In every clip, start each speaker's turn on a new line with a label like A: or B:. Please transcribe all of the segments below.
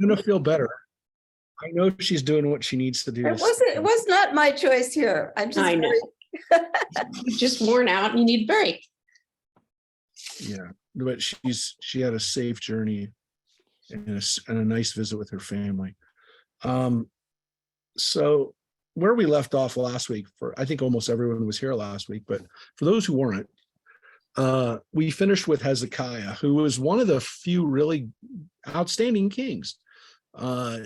A: going to feel better. I know she's doing what she needs to do.
B: It was not my choice here. I'm just
C: I know. You're just worn out and you need a break.
A: Yeah, but she had a safe journey and a nice visit with her family. So where we left off last week, I think almost everyone was here last week, but for those who weren't, we finished with Hezekiah, who was one of the few really outstanding kings.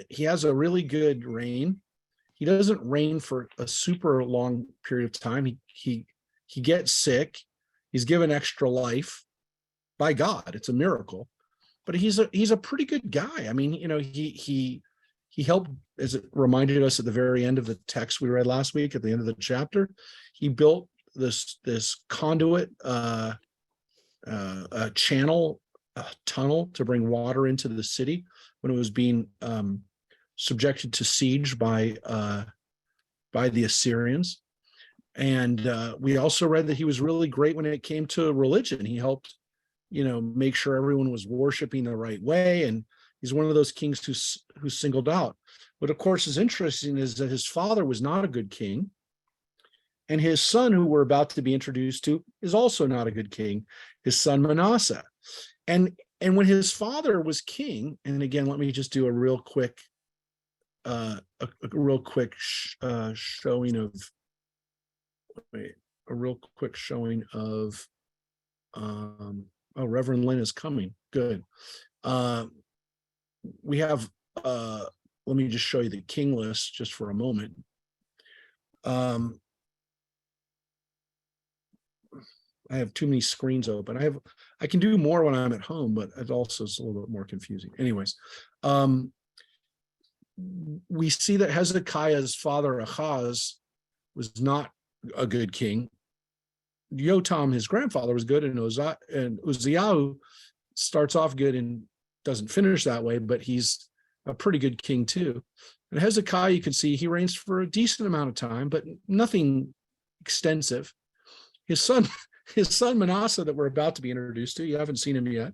A: He has a really good reign. He doesn't reign for a super long period of time. He gets sick. He's given extra life by God. It's a miracle, but he's a pretty good guy. I mean, he helped, as it reminded us at the very end of the text we read last week, at the end of the chapter, he built this conduit, a channel, a tunnel to bring water into the city when it was being subjected to siege by the Assyrians. And we also read that he was really great when it came to religion. He helped, make sure everyone was worshiping the right way. And he's one of those kings who's singled out. What, of course, is interesting is that his father was not a good king. And his son, who we're about to be introduced to, is also not a good king, his son Manasseh. And when his father was king, and again, let me just do a real quick showing of Reverend Lynn is coming. Good. We have let me just show you the king list just for a moment. I have too many screens open. I can do more when I'm at home, but it also is a little bit more confusing. Anyways, we see that Hezekiah's father Ahaz was not a good king. Yotam, his grandfather, was good, and Uzziah starts off good and doesn't finish that way, but he's a pretty good king too. And Hezekiah, you can see he reigns for a decent amount of time, but nothing extensive. His son Manasseh, that we're about to be introduced to, you haven't seen him yet.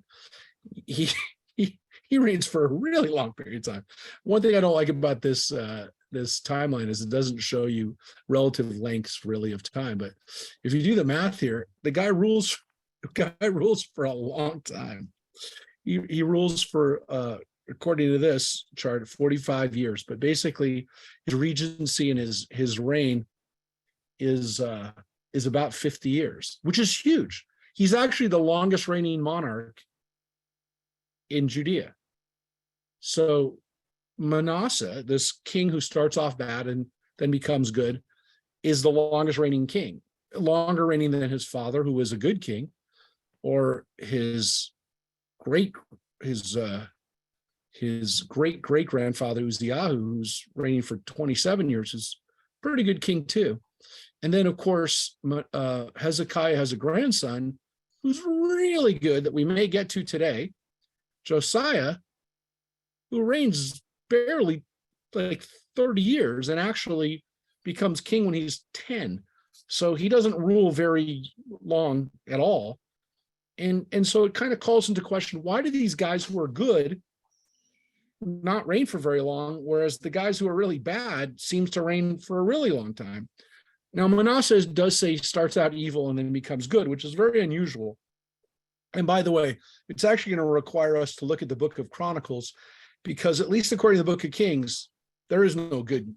A: He reigns for a really long period of time. One thing I don't like about this timeline is it doesn't show you relative lengths really of time. But if you do the math here, the guy rules for a long time. He rules for according to this chart, 45 years. But basically, his regency and his reign is about 50 years, which is huge. He's actually the longest reigning monarch in Judea. So Manasseh, this king who starts off bad and then becomes good, is the longest reigning king, longer reigning than his father, who was a good king, or his great great grandfather Uzziah, who's reigning for 27 years, is a pretty good king too. And then, of course, Hezekiah has a grandson who's really good that we may get to today, Josiah, who reigns barely like 30 years and actually becomes king when he's 10. So he doesn't rule very long at all. And so it kind of calls into question, why do these guys who are good not reign for very long, whereas the guys who are really bad seems to reign for a really long time? Now, Manasseh does say starts out evil and then becomes good, which is very unusual. And by the way, it's actually going to require us to look at the book of Chronicles, because at least according to the book of Kings, there is no good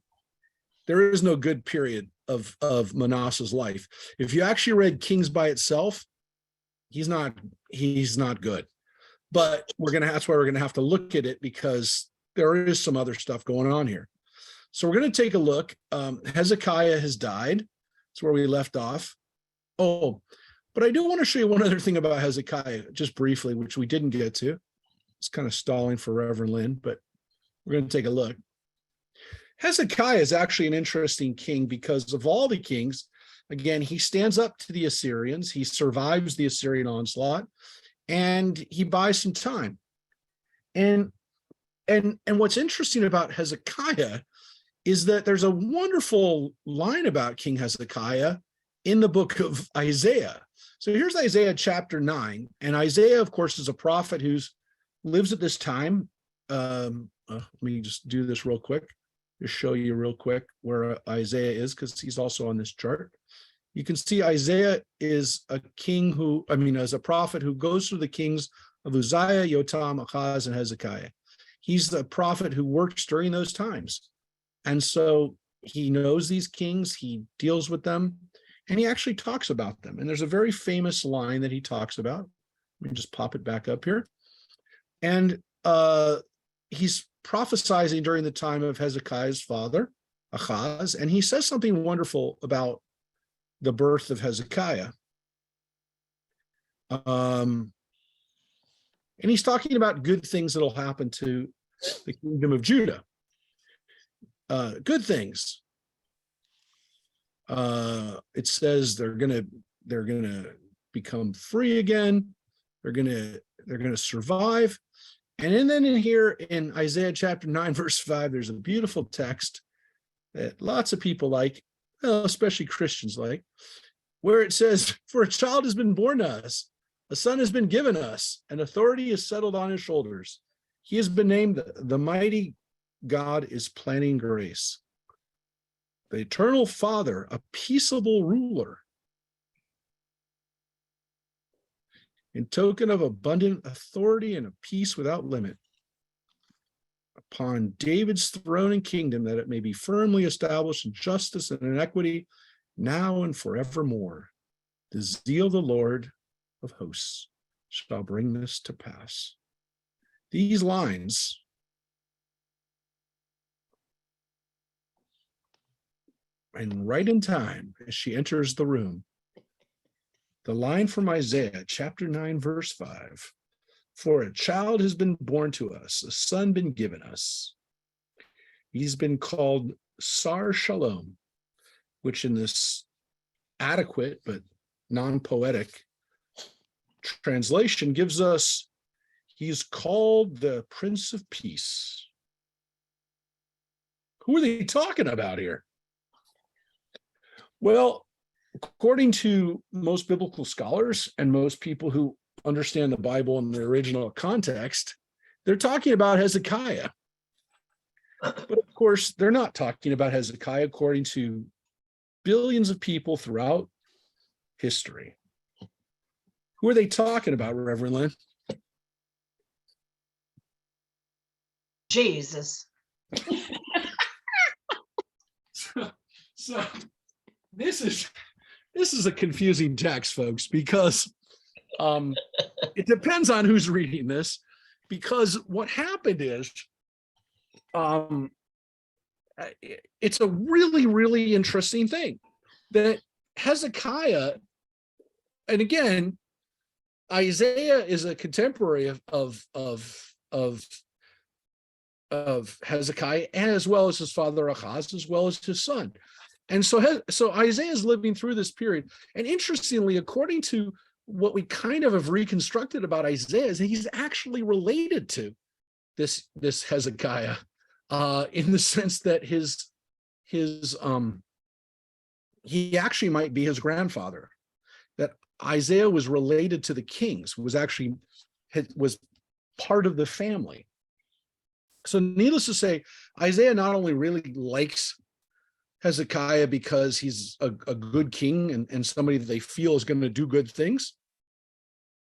A: period of Manasseh's life. If you actually read Kings by itself, he's not good. But that's why we're going to have to look at it, because there is some other stuff going on here. So we're going to take a look. Hezekiah has died. That's where we left off. Oh, but I do want to show you one other thing about Hezekiah, just briefly, which we didn't get to. It's kind of stalling for Reverend Lynn, but we're going to take a look. Hezekiah is actually an interesting king because of all the kings. Again, he stands up to the Assyrians. He survives the Assyrian onslaught, and he buys some time. And what's interesting about Hezekiah is that there's a wonderful line about King Hezekiah in the book of Isaiah. So here's Isaiah chapter 9. And Isaiah, of course, is a prophet who lives at this time, let me just do this real quick, just show you real quick where Isaiah is, because he's also on this chart. You can see Isaiah is a king who, as a prophet who goes through the kings of Uzziah, Jotam, Ahaz, and Hezekiah. He's the prophet who works during those times. And so he knows these kings, he deals with them, and he actually talks about them. And there's a very famous line that he talks about. Let me just pop it back up here. And he's prophesying during the time of Hezekiah's father, Ahaz, and he says something wonderful about the birth of Hezekiah. And he's talking about good things that'll happen to the kingdom of Judah. Good things. It says they're gonna become free again. They're gonna survive. And then in here in Isaiah chapter 9, verse 5, there's a beautiful text that lots of people like, well, especially Christians like, where it says, "For a child has been born to us, a son has been given us, and authority is settled on his shoulders. He has been named the mighty God is planning grace. The eternal Father, a peaceable ruler, in token of abundant authority and a peace without limit, upon David's throne and kingdom, that it may be firmly established in justice and in equity, now and forevermore. The zeal of the Lord of hosts shall bring this to pass." These lines and right in time as she enters the room, the line from Isaiah chapter 9, verse 5, "For a child has been born to us, a son been given us. He's been called Sar Shalom," which in this adequate but non-poetic translation gives us, he's called the Prince of Peace. Who are they talking about here? Well, according to most biblical scholars and most people who understand the Bible in the original context, they're talking about Hezekiah. But of course, they're not talking about Hezekiah according to billions of people throughout history. Who are they talking about, Reverend Lynn?
D: Jesus.
A: So this is a confusing text, folks, because it depends on who's reading this, because what happened is it's a really, really interesting thing that Hezekiah, and again, Isaiah is a contemporary of Hezekiah, as well as his father Ahaz, as well as his son. And so Isaiah is living through this period. And interestingly, according to what we kind of have reconstructed about Isaiah, is that he's actually related to this Hezekiah, in the sense that he actually might be his grandfather. That Isaiah was related to the kings, was part of the family. So needless to say, Isaiah not only really likes Hezekiah because he's a good king and somebody that they feel is going to do good things,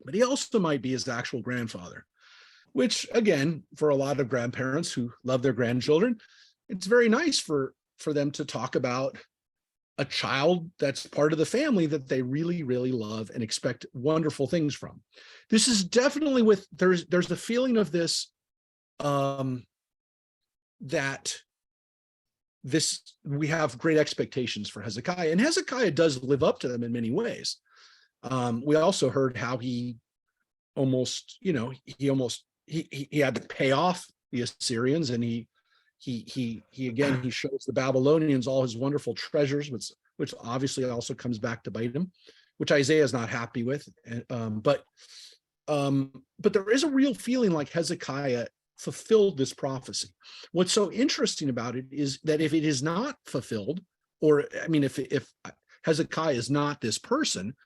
A: but he also might be his actual grandfather, which again, for a lot of grandparents who love their grandchildren, it's very nice for them to talk about a child that's part of the family that they really, really love and expect wonderful things from. This is definitely there's the feeling of this, that we have great expectations for Hezekiah, and Hezekiah does live up to them in many ways. We also heard how he almost had to pay off the Assyrians, and he shows the Babylonians all his wonderful treasures, which obviously also comes back to bite him, which Isaiah is not happy with. But there is a real feeling like Hezekiah fulfilled this prophecy. What's so interesting about it is that if it is not fulfilled, if Hezekiah is not this person,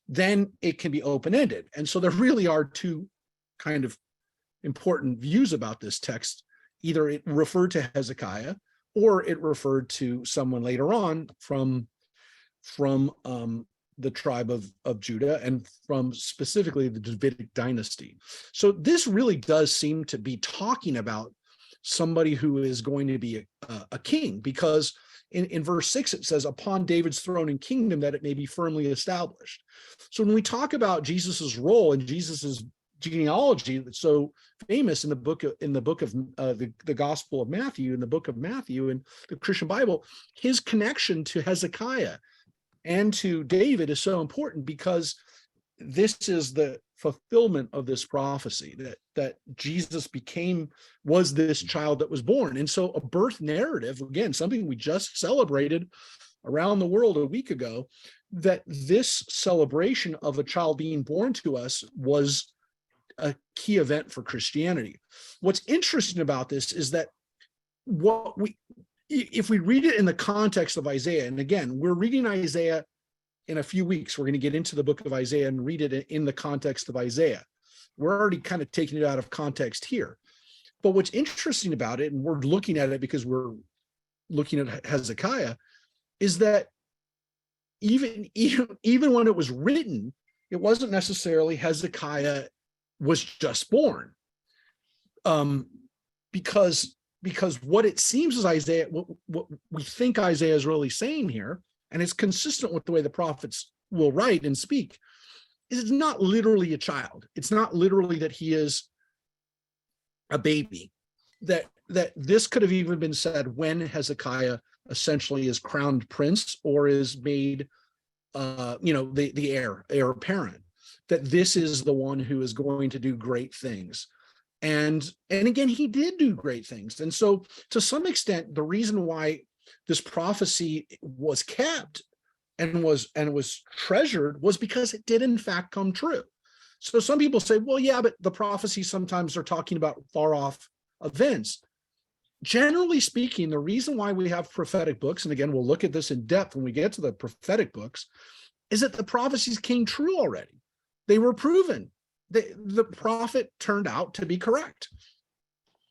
A: then it can be open-ended. And so there really are two kind of important views about this text either it referred to Hezekiah or it referred to someone later on from the tribe of Judah and from specifically the Davidic dynasty. So this really does seem to be talking about somebody who is going to be a king, because in verse 6 it says, upon David's throne and kingdom, that it may be firmly established. So when we talk about Jesus's role and Jesus's genealogy that's so famous in the book of the Gospel of Matthew, in the book of Matthew and the Christian Bible, his connection to Hezekiah and to David is so important, because this is the fulfillment of this prophecy that Jesus was this child that was born. And so a birth narrative, again, something we just celebrated around the world a week ago, that this celebration of a child being born to us was a key event for Christianity. What's interesting about this is that if we read it in the context of Isaiah, and again, we're reading Isaiah in a few weeks, we're going to get into the book of Isaiah and read it in the context of Isaiah. We're already kind of taking it out of context here. But what's interesting about it, and we're looking at it because we're looking at Hezekiah, is that even when it was written, it wasn't necessarily Hezekiah was just born. Because what it seems is Isaiah, what we think Isaiah is really saying here, and it's consistent with the way the prophets will write and speak, is it's not literally a child. It's not literally that he is a baby. That this could have even been said when Hezekiah essentially is crowned prince or is made, the heir apparent. That this is the one who is going to do great things. And again, he did do great things. And so to some extent, the reason why this prophecy was kept and was treasured was because it did in fact come true. So some people say, well, yeah, but the prophecies sometimes are talking about far off events. Generally speaking, the reason why we have prophetic books, and again, we'll look at this in depth when we get to the prophetic books, is that the prophecies came true already. They were proven. The prophet turned out to be correct.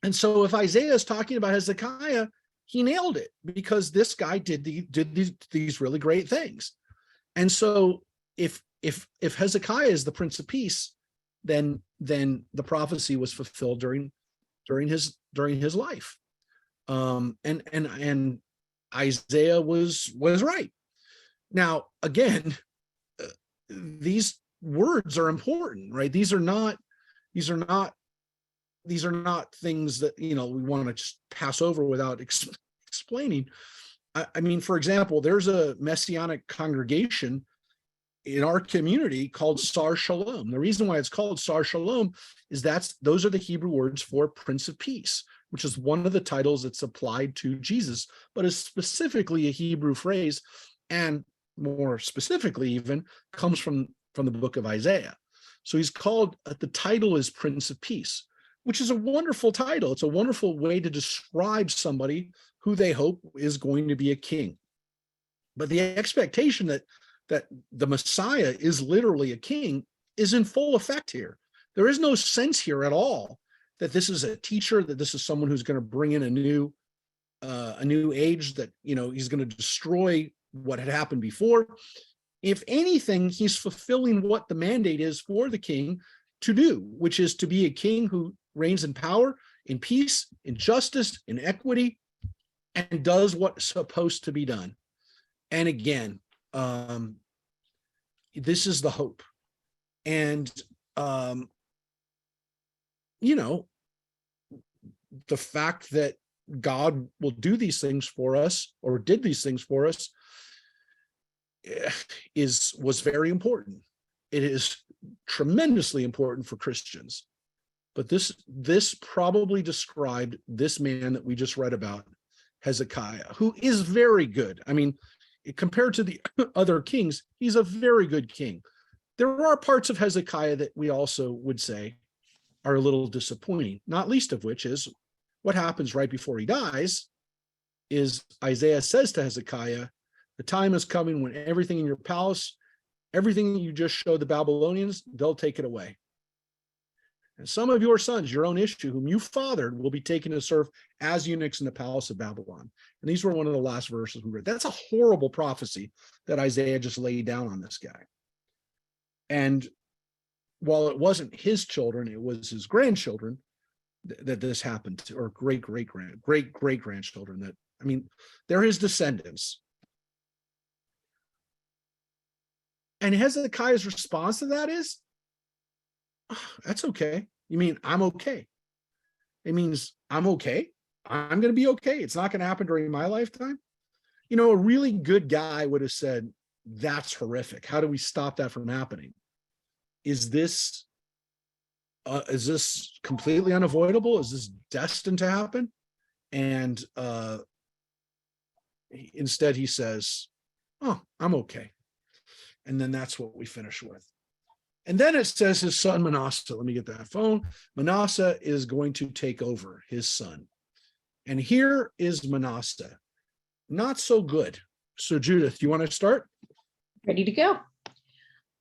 A: And so if Isaiah is talking about Hezekiah, he nailed it, because this guy did these really great things. And so if Hezekiah is the Prince of Peace, then the prophecy was fulfilled during his life. And Isaiah was right. Now, again, these words are important, right? These are not things that, we want to just pass over without explaining. I mean, for example, there's a Messianic congregation in our community called Sar Shalom. The reason why it's called Sar Shalom is those are the Hebrew words for Prince of Peace, which is one of the titles that's applied to Jesus, but is specifically a Hebrew phrase, and more specifically even comes from the book of Isaiah. So he's called, the title is Prince of Peace, which is a wonderful title. It's a wonderful way to describe somebody who they hope is going to be a king. But the expectation that the Messiah is literally a king is in full effect here. There is no sense here at all that this is a teacher, that this is someone who's going to bring in a new age, that he's going to destroy what had happened before. If anything, he's fulfilling what the mandate is for the king to do, which is to be a king who reigns in power, in peace, in justice, in equity, and does what's supposed to be done. And again, this is the hope. And, the fact that God will do these things for us, or did these things for us, was very important. It is tremendously important for Christians. But this probably described this man that we just read about, Hezekiah, who is very good. I mean, compared to the other kings, he's a very good king. There are parts of Hezekiah that we also would say are a little disappointing, not least of which is what happens right before he dies. Is Isaiah says to Hezekiah, the time is coming when everything in your palace, everything you just showed the Babylonians, they'll take it away. And some of your sons, your own issue, whom you fathered, will be taken to serve as eunuchs in the palace of Babylon. And these were one of the last verses we read. That's a horrible prophecy that Isaiah just laid down on this guy. And while it wasn't his children, it was his grandchildren that this happened to, or great grandchildren. That, I mean, they're his descendants. And Hezekiah's response to that is, oh, that's okay. You mean I'm okay? It means I'm okay. I'm going to be okay. It's not going to happen during my lifetime. You know, a really good guy would have said, that's horrific. How do we stop that from happening? Is this completely unavoidable? Is this destined to happen? And instead he says, oh, I'm okay. And then that's what we finish with. And then it says his son Manasseh, let me get that phone. Manasseh is going to take over, his son. And here is Manasseh. Not so good. So Judith, you want to start?
C: Ready to go.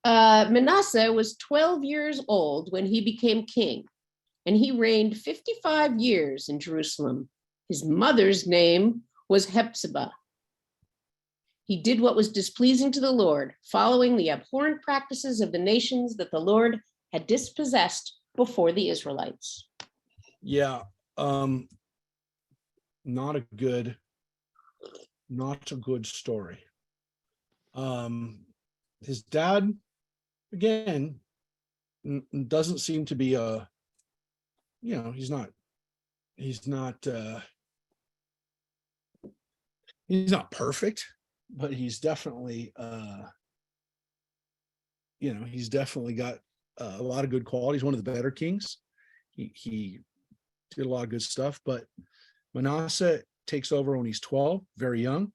C: Manasseh was 12 years old when he became king, and he reigned 55 years in Jerusalem. His mother's name was Hephzibah. He did what was displeasing to the Lord, following the abhorrent practices of the nations that the Lord had dispossessed before the Israelites.
A: Yeah, not a good story. His dad, again, doesn't seem to be he's not perfect, but he's definitely he's definitely got a lot of good qualities. One of the better kings. He did a lot of good stuff, but Manasseh takes over when he's 12, very young.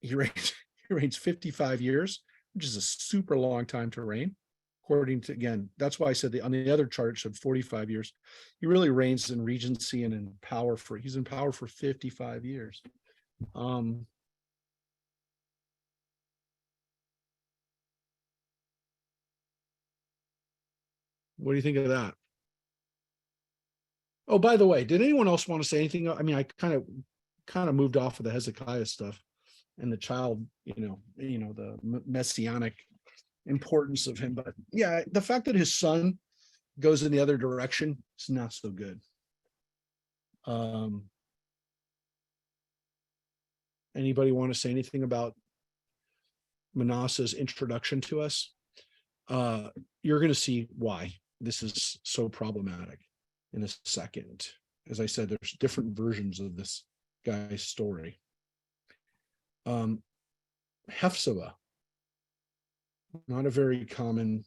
A: He reigns 55 years, which is a super long time to reign. According to, again, that's why I said on the other chart it showed 45 years. He really reigns in regency and in power he's in power for 55 years. What do you think of that? Oh, by the way, did anyone else want to say anything? I mean, I kind of moved off of the Hezekiah stuff and the child, the messianic importance of him. But yeah, the fact that his son goes in the other direction is not so good. Anybody want to say anything about Manasseh's introduction to us? You're going to see why this is so problematic in a second. As I said, there's different versions of this guy's story. Hephzibah, not a very common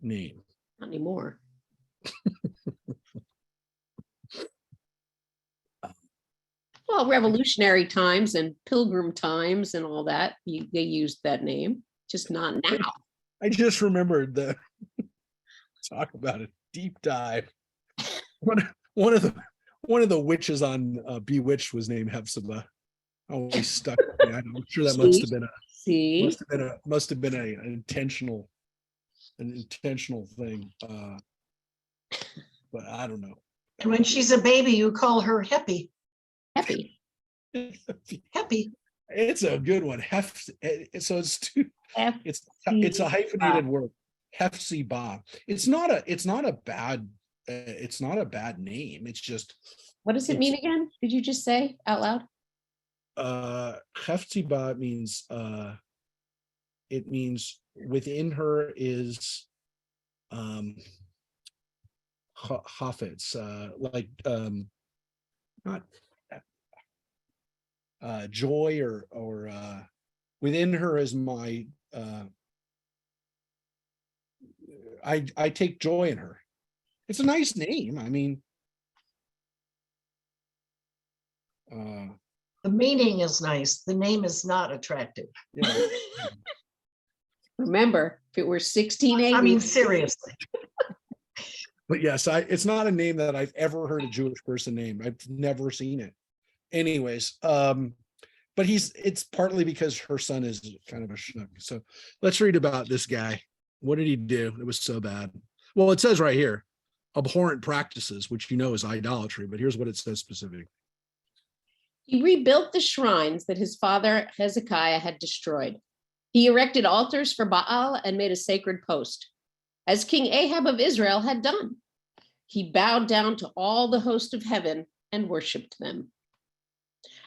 A: name.
C: Not anymore. Well, revolutionary times and pilgrim times and all that, they used that name, just not now.
A: I just remembered talk about a deep dive. One of the witches on Bewitched was named Hephzibah. Always stuck with me. I'm sure that must have been an intentional thing. But I don't know.
D: And when she's a baby, you call her Heppy.
C: Happy.
D: Heppy.
A: It's a good one. So it's a hyphenated word. Hephzibah. It's not a bad name. It's just.
C: What does it mean again? Did you just say out loud?
A: Hephzibah means it means within her is Hafetz, like not joy or within her is my I take joy in her. It's a nice name. I mean,
D: The meaning is nice. The name is not attractive.
A: yeah.
C: Remember, if it were 1680.
D: I mean, seriously.
A: But yes, it's not a name that I've ever heard a Jewish person name. I've never seen it. Anyways, but it's partly because her son is kind of a schnook. So let's read about this guy. What did he do? It was so bad. Well, it says right here, abhorrent practices, which is idolatry, but here's what it says specifically.
C: He rebuilt the shrines that his father Hezekiah had destroyed. He erected altars for Baal and made a sacred post, as King Ahab of Israel had done. He bowed down to all the host of heaven and worshiped them.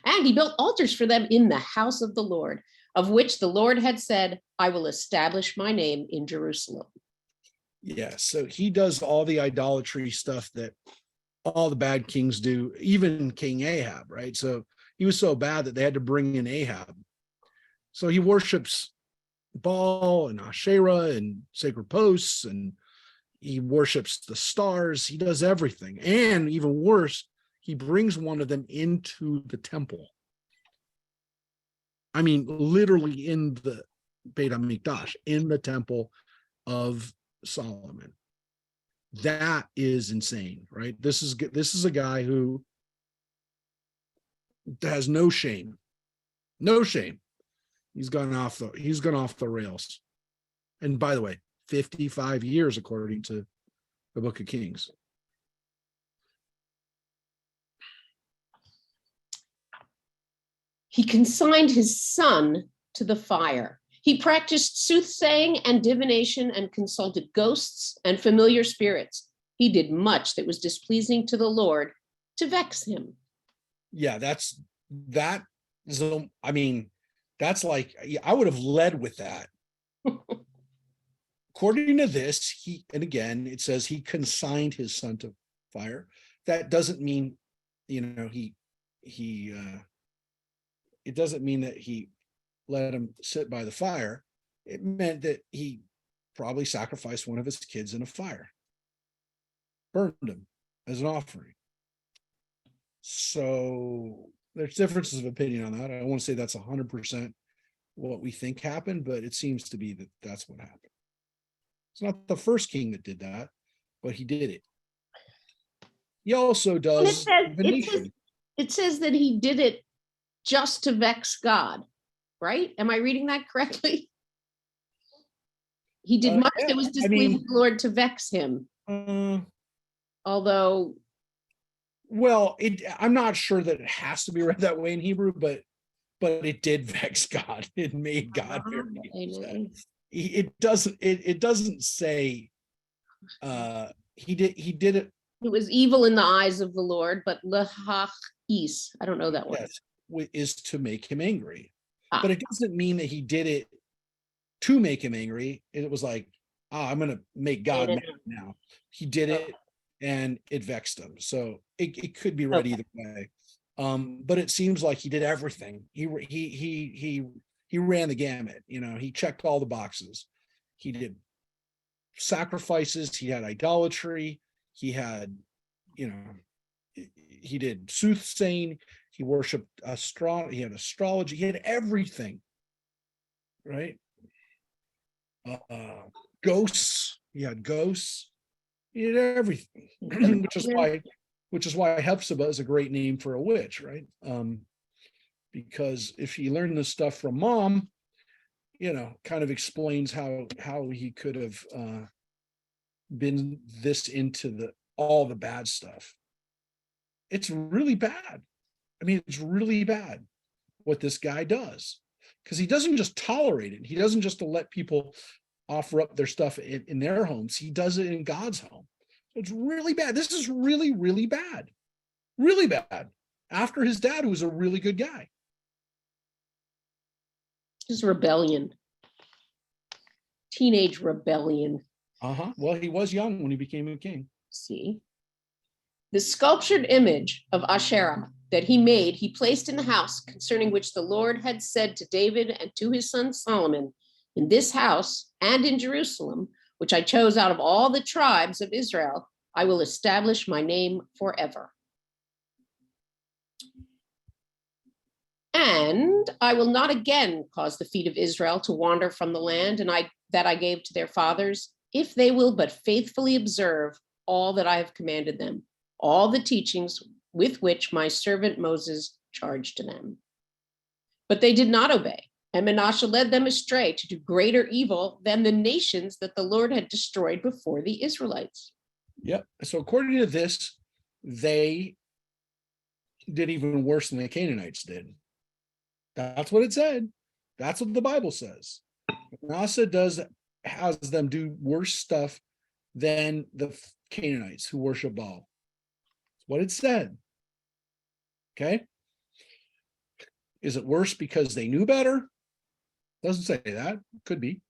C: And he built altars for them in the house of the Lord, of which the Lord had said, I will establish my name in Jerusalem.
A: Yeah, so he does all the idolatry stuff that all the bad kings do, even King Ahab, right? So he was so bad that they had to bring in Ahab. So he worships Baal and Asherah and sacred posts, and he worships the stars. He does everything. And even worse, he brings one of them into the temple. I mean, literally in the Beit HaMikdash, in the temple of Solomon. That is insane, right? This is a guy who has no shame. No shame. He's gone off the rails. And by the way, 55 years according to the Book of Kings.
C: He consigned his son to the fire. He practiced soothsaying and divination and consulted ghosts and familiar spirits. He did much that was displeasing to the Lord to vex him.
A: Yeah, that's like, I would have led with that. According to this, and again, it says he consigned his son to fire. That doesn't mean, it doesn't mean that he let him sit by the fire. It meant that he probably sacrificed one of his kids in a fire, burned him as an offering. So there's differences of opinion on that. I don't want to say that's 100% what we think happened, but it seems to be that that's what happened. It's not the first king that did that, but he did it. He also does divination.
C: It says that he did it just to vex God, right? Am I reading that correctly? He did much that was displeasing to the Lord to vex him. Although,
A: well, I'm not sure that it has to be read that way in Hebrew, but it did vex God. It made God very upset. It doesn't say he did it.
C: It was evil in the eyes of the Lord, but lehachis, I don't know that one.
A: Yes, is to make him angry. But it doesn't mean that he did it to make him angry. It was like, I'm going to make God mad now. He did it and it vexed him. So it could be read either way. But it seems like he did everything. He ran the gamut. He checked all the boxes. He did sacrifices. He had idolatry. He had, he did soothsaying. He worshipped he had astrology. He had everything, right? Ghosts. He had ghosts. He had everything, which is why Hephzibah is a great name for a witch, right? Because if he learned this stuff from mom, kind of explains how he could have been this into all the bad stuff. It's really bad. I mean, it's really bad what this guy does, because he doesn't just tolerate it. He doesn't just let people offer up their stuff in their homes. He does it in God's home. So it's really bad. This is really, really bad. Really bad. After his dad, who was a really good guy.
C: Just rebellion. Teenage rebellion.
A: Well, he was young when he became a king.
C: See? The sculptured image of Asherah that he made, he placed in the house concerning which the Lord had said to David and to his son Solomon, in this house and in Jerusalem, which I chose out of all the tribes of Israel, I will establish my name forever. And I will not again cause the feet of Israel to wander from the land that I gave to their fathers, if they will but faithfully observe all that I have commanded them, all the teachings with which my servant Moses charged them. But they did not obey, And Manasseh led them astray to do greater evil than the nations that the Lord had destroyed before the Israelites.
A: Yep. So according to this, they did even worse than the Canaanites did. That's what it said. That's what the Bible says. Manasseh has them do worse stuff than the Canaanites who worship Baal. That's what it said. Okay. Is it worse because they knew better? Doesn't say that. Could be.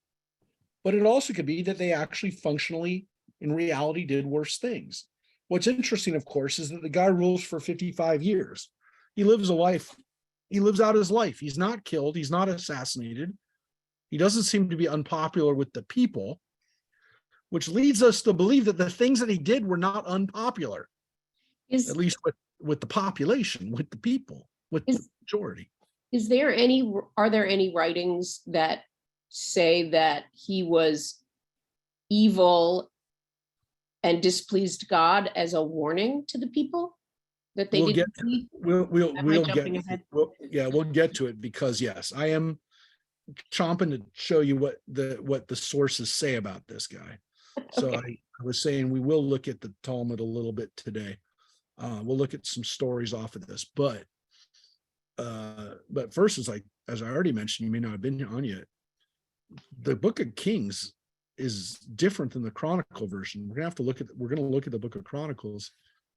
A: But it also could be that they actually functionally, in reality, did worse things. What's interesting, of course, is that the guy rules for 55 years. He lives a life. He lives out his life. He's not killed. He's not assassinated. He doesn't seem to be unpopular with the people, which leads us to believe that the things that he did were not unpopular, at least with the population, with the people, with the majority.
C: Are there any writings that say that he was evil and displeased God as a warning to the people that they didn't see?
A: We'll get to it, because yes, I am chomping to show you what the sources say about this guy. So I was saying we will look at the Talmud a little bit today. We'll look at some stories off of this, but first, it's like, as I already mentioned, you may not have been on yet, the Book of Kings is different than the Chronicle version. We're going to look at the Book of Chronicles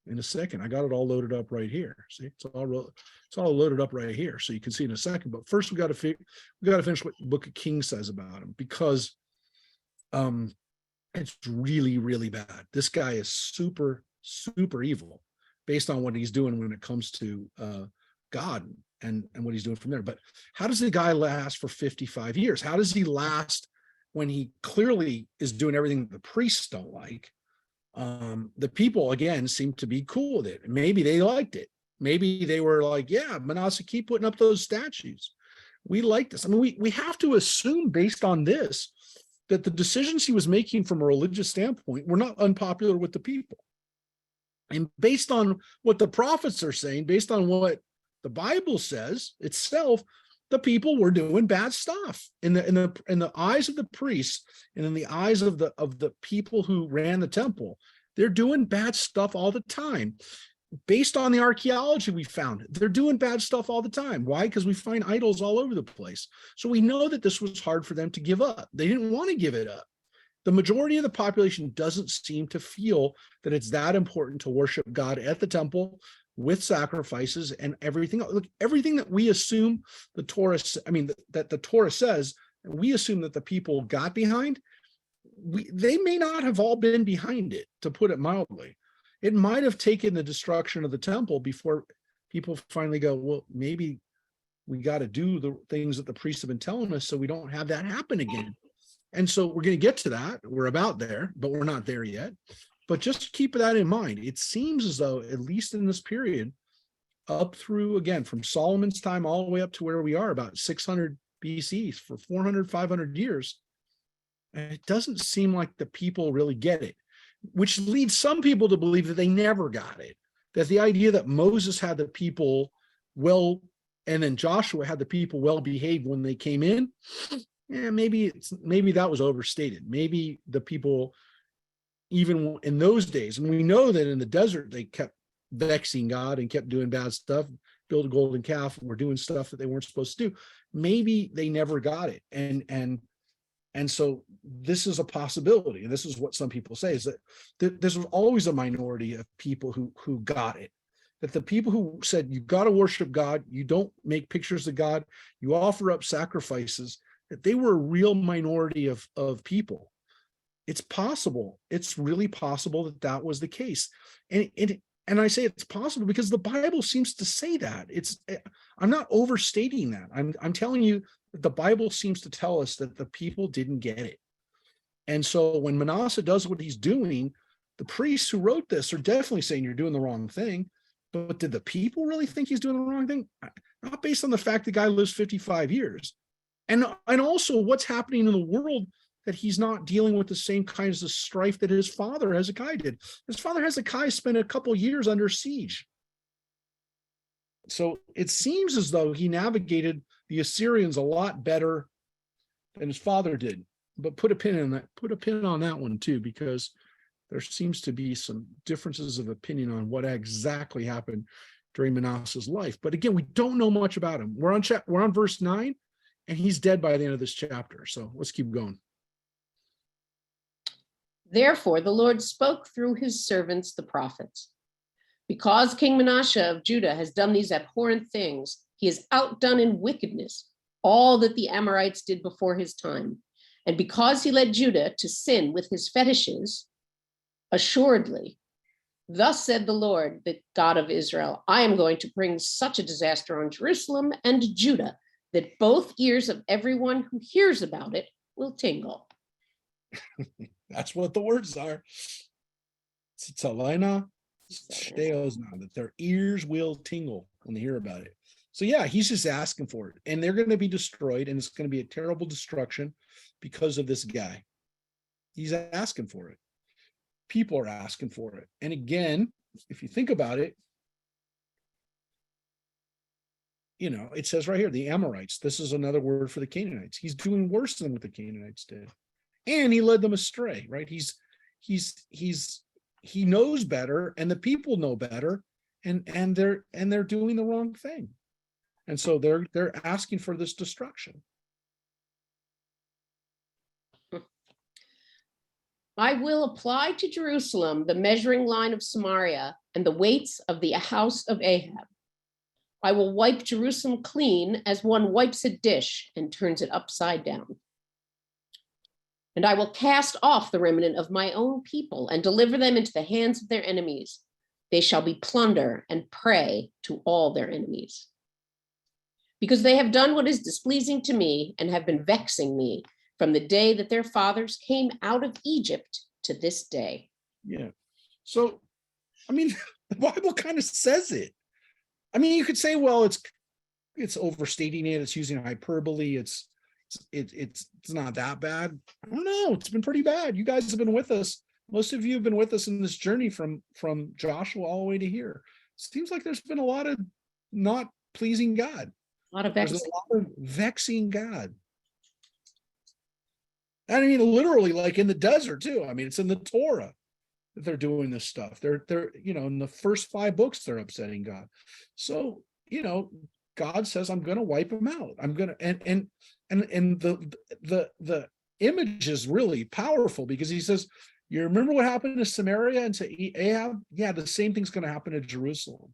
A: in a second. I got it all loaded up right here. See, it's all loaded up right here, so you can see in a second. But first, we got to finish what the Book of Kings says about him, because it's really, really bad. This guy is super, super evil based on what he's doing when it comes to God and what he's doing from there. But how does the guy last for 55 years? How does he last when he clearly is doing everything that the priests don't like? The people, again, seem to be cool with it. Maybe they liked it. Maybe they were like, yeah, Manasseh, keep putting up those statues. We like this. I mean, we have to assume, based on this, that the decisions he was making from a religious standpoint were not unpopular with the people. And based on what the prophets are saying, based on what the Bible says itself, the people were doing bad stuff in the eyes of the priests and in the eyes of the people who ran the temple. They're doing bad stuff all the time. Based on the archaeology we found, they're doing bad stuff all the time. Why? Because we find idols all over the place. So we know that this was hard for them to give up. They didn't want to give it up. The majority of the population doesn't seem to feel that it's that important to worship God at the temple with sacrifices and everything. Look, everything that we assume that the Torah says, and we assume that the people got behind, they may not have all been behind it, to put it mildly. It might have taken the destruction of the temple before people finally go, well, maybe we got to do the things that the priests have been telling us so we don't have that happen again. And so we're going to get to that. We're about there, but we're not there yet. But just keep that in mind. It seems as though, at least in this period, up through, again, from Solomon's time all the way up to where we are, about 600 BC, for 400, 500 years, it doesn't seem like the people really get it, which leads some people to believe that they never got it, that the idea that Moses had the people well, and then Joshua had the people well behaved when they came in, maybe that was overstated. Maybe the people, even in those days, and we know that in the desert, they kept vexing God and kept doing bad stuff, build a golden calf, and were doing stuff that they weren't supposed to do. Maybe they never got it. And so this is a possibility. And this is what some people say, is that there's always a minority of people who got it. That the people who said, you got to worship God, you don't make pictures of God, you offer up sacrifices, that they were a real minority of people. It's possible. It's really possible that was the case. And I say it's possible because the Bible seems to say that. I'm not overstating that. I'm telling you that the Bible seems to tell us that the people didn't get it. And so when Manasseh does what he's doing, the priests who wrote this are definitely saying you're doing the wrong thing. But did the people really think he's doing the wrong thing? Not based on the fact the guy lives 55 years. And also what's happening in the world, that he's not dealing with the same kinds of strife that his father Hezekiah did. His father Hezekiah spent a couple years under siege. So it seems as though he navigated the Assyrians a lot better than his father did. But put a pin in that, put a pin on that one too, because there seems to be some differences of opinion on what exactly happened during Manasseh's life. But again, we don't know much about him. We're on verse 9, and he's dead by the end of this chapter. So let's keep going.
C: Therefore, the Lord spoke through his servants, the prophets. Because King Manasseh of Judah has done these abhorrent things, he has outdone in wickedness all that the Amorites did before his time. And because he led Judah to sin with his fetishes, assuredly, thus said the Lord, the God of Israel, I am going to bring such a disaster on Jerusalem and Judah that both ears of everyone who hears about it will tingle.
A: That's what the words are. Tzalina, that their ears will tingle when they hear about it. So yeah, he's just asking for it, and they're going to be destroyed, and it's going to be a terrible destruction because of this guy. He's asking for it. People are asking for it. And again, if you think about it, you know, it says right here, the Amorites, this is another word for the Canaanites. He's doing worse than what the Canaanites did. And he led them astray, right? He knows better, and the people know better, and they're doing the wrong thing. And so they're asking for this destruction.
C: I will apply to Jerusalem the measuring line of Samaria and the weights of the house of Ahab. I will wipe Jerusalem clean as one wipes a dish and turns it upside down. And I will cast off the remnant of my own people and deliver them into the hands of their enemies. They shall be plunder and prey to all their enemies. Because they have done what is displeasing to me and have been vexing me from the day that their fathers came out of Egypt to this day.
A: Yeah. So, I mean, the Bible kind of says it. I mean, you could say, well, it's overstating it. It's using hyperbole. It's not that bad. I don't know. It's been pretty bad. You guys have been with us. Most of you have been with us in this journey from Joshua all the way to here. Seems like there's been a lot of not pleasing God.
C: A lot of
A: There's
C: vexing.
A: a lot of vexing God. I mean, literally, like in the desert too. I mean, it's in the Torah that they're doing this stuff. They're in the first 5 books, they're upsetting God. So, God says, I'm going to wipe them out. I'm going to, and the image is really powerful, because he says, you remember what happened to Samaria and to Ahab? Yeah, the same thing's going to happen to Jerusalem.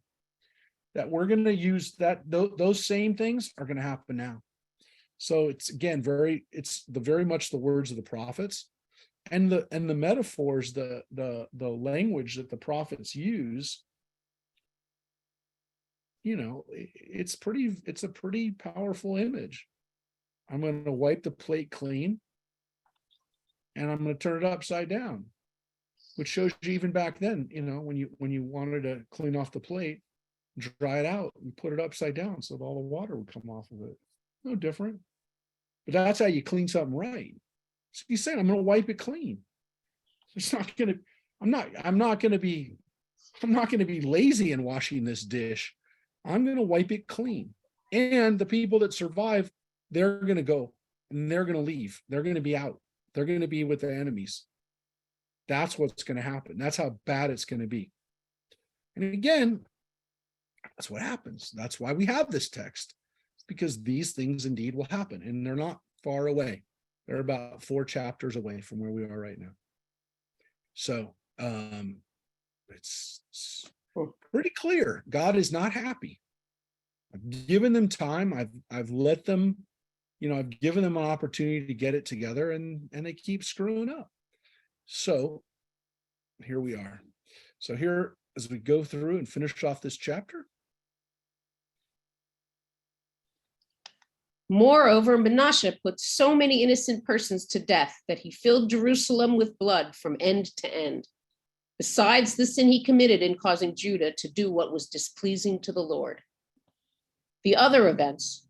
A: That we're going to use that, those same things are going to happen now. So it's again it's very much the words of the prophets, and the metaphors, the language that the prophets use. It's a pretty powerful image. I'm going to wipe the plate clean, and I'm going to turn it upside down, which shows you even back then, when you wanted to clean off the plate, dry it out, and put it upside down so that all the water would come off of it. No different. But that's how you clean something right. So he's saying, I'm going to wipe it clean. It's not going to. I'm not going to be lazy in washing this dish. I'm going to wipe it clean. And the people that survive, they're going to go and they're going to leave. They're going to be out. They're going to be with the enemies. That's what's going to happen. That's how bad it's going to be. And again, that's what happens. That's why we have this text. Because these things indeed will happen, and they're not far away. They're about 4 chapters away from where we are right now. So it's pretty clear. God is not happy. I've given them time. I've let them, I've given them an opportunity to get it together, and they keep screwing up. So here we are. So here, as we go through and finish off this chapter.
C: Moreover, Manasseh put so many innocent persons to death that he filled Jerusalem with blood from end to end, besides the sin he committed in causing Judah to do what was displeasing to the Lord. The other events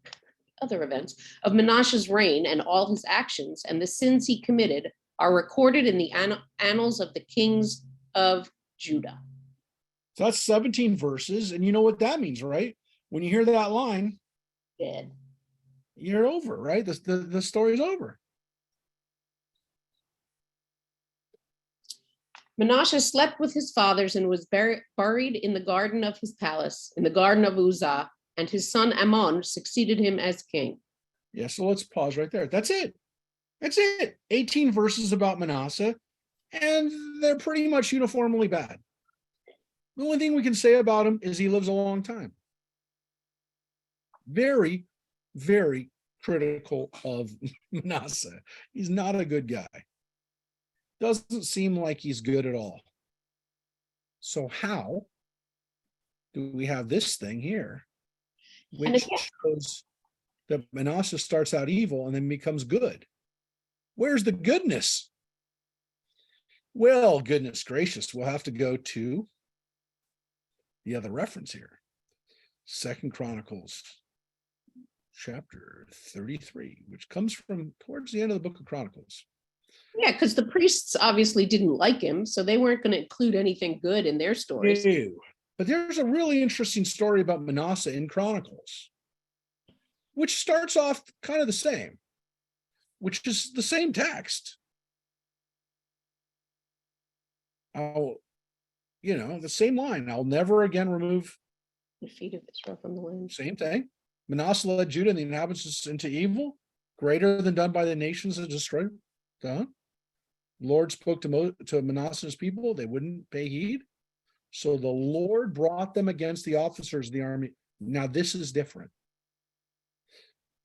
C: of Manasseh's reign and all his actions and the sins he committed are recorded in the annals of the kings of Judah.
A: So that's 17 verses, and you know what that means, right? when you hear that line,
C: Dead.
A: you're over, right? The story's over.
C: Manasseh slept with his fathers and was buried in the garden of his palace, in the garden of Uzzah, and his son Ammon succeeded him as king.
A: Yeah, so let's pause right there. That's it. That's it. 18 verses about Manasseh, and they're pretty much uniformly bad. The only thing we can say about him is he lives a long time. Very, very critical of Manasseh. He's not a good guy. Doesn't seem like he's good at all. So how do we have this thing here, which shows that Manasseh starts out evil and then becomes good? Where's the goodness? Well, goodness gracious, we'll have to go to the other reference here. 2 Chronicles chapter 33, which comes from towards the end of the book of Chronicles.
C: Yeah, because the priests obviously didn't like him, so they weren't going to include anything good in their stories.
A: Ew. But there's a really interesting story about Manasseh in Chronicles, which starts off kind of the same, which is the same text. The same line. I'll never again remove.
C: The feet of Israel from the land.
A: Same thing. Manasseh led Judah and the inhabitants into evil, greater than done by the nations that destroyed. Lord spoke to Manasseh's people. They wouldn't pay heed. So the Lord brought them against the officers of the army. Now this is different.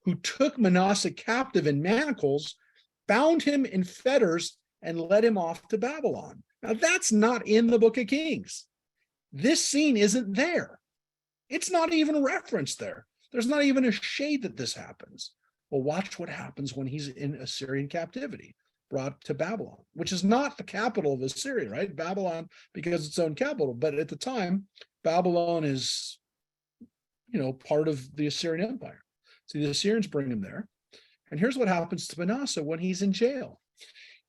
A: Who took Manasseh captive in manacles, bound him in fetters, and led him off to Babylon. Now that's not in the book of Kings. This scene isn't there. It's not even referenced there. There's not even a shade that this happens. Well, watch what happens when he's in Assyrian captivity, brought to Babylon, which is not the capital of Assyria, right? Babylon because it's its own capital. But at the time, Babylon is, part of the Assyrian Empire. So the Assyrians bring him there. And here's what happens to Manasseh when he's in jail.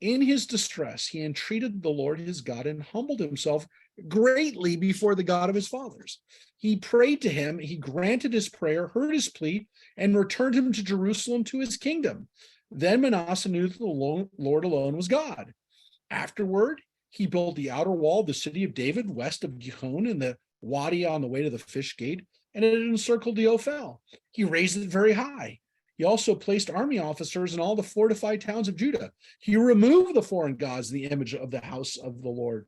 A: In his distress, he entreated the Lord his God and humbled himself greatly before the God of his fathers. He prayed to him, he granted his prayer, heard his plea, and returned him to Jerusalem to his kingdom. Then Manasseh knew that the Lord alone was God. Afterward, he built the outer wall of the city of David west of Gihon and the Wadi on the way to the fish gate, and it encircled the Ophel. He raised it very high. He also placed army officers in all the fortified towns of Judah. He removed the foreign gods, the image of the house of the Lord,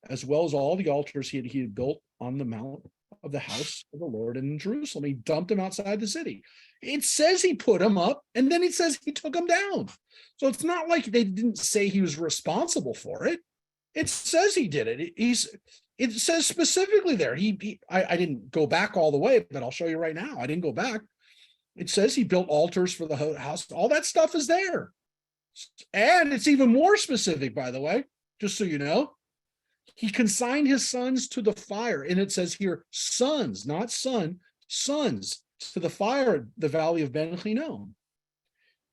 A: as well as all the altars he had built on the mount of the house of the Lord in Jerusalem. He dumped them outside the city. It says he put them up, and then it says he took them down. So it's not like they didn't say he was responsible for it. It says he did it. It says specifically there. I didn't go back all the way, but I'll show you right now. I didn't go back. It says he built altars for the house. All that stuff is there. And it's even more specific, by the way, just so you know. He consigned his sons to the fire. And it says here, sons, not son, sons to the fire, the valley of Ben Hinnom.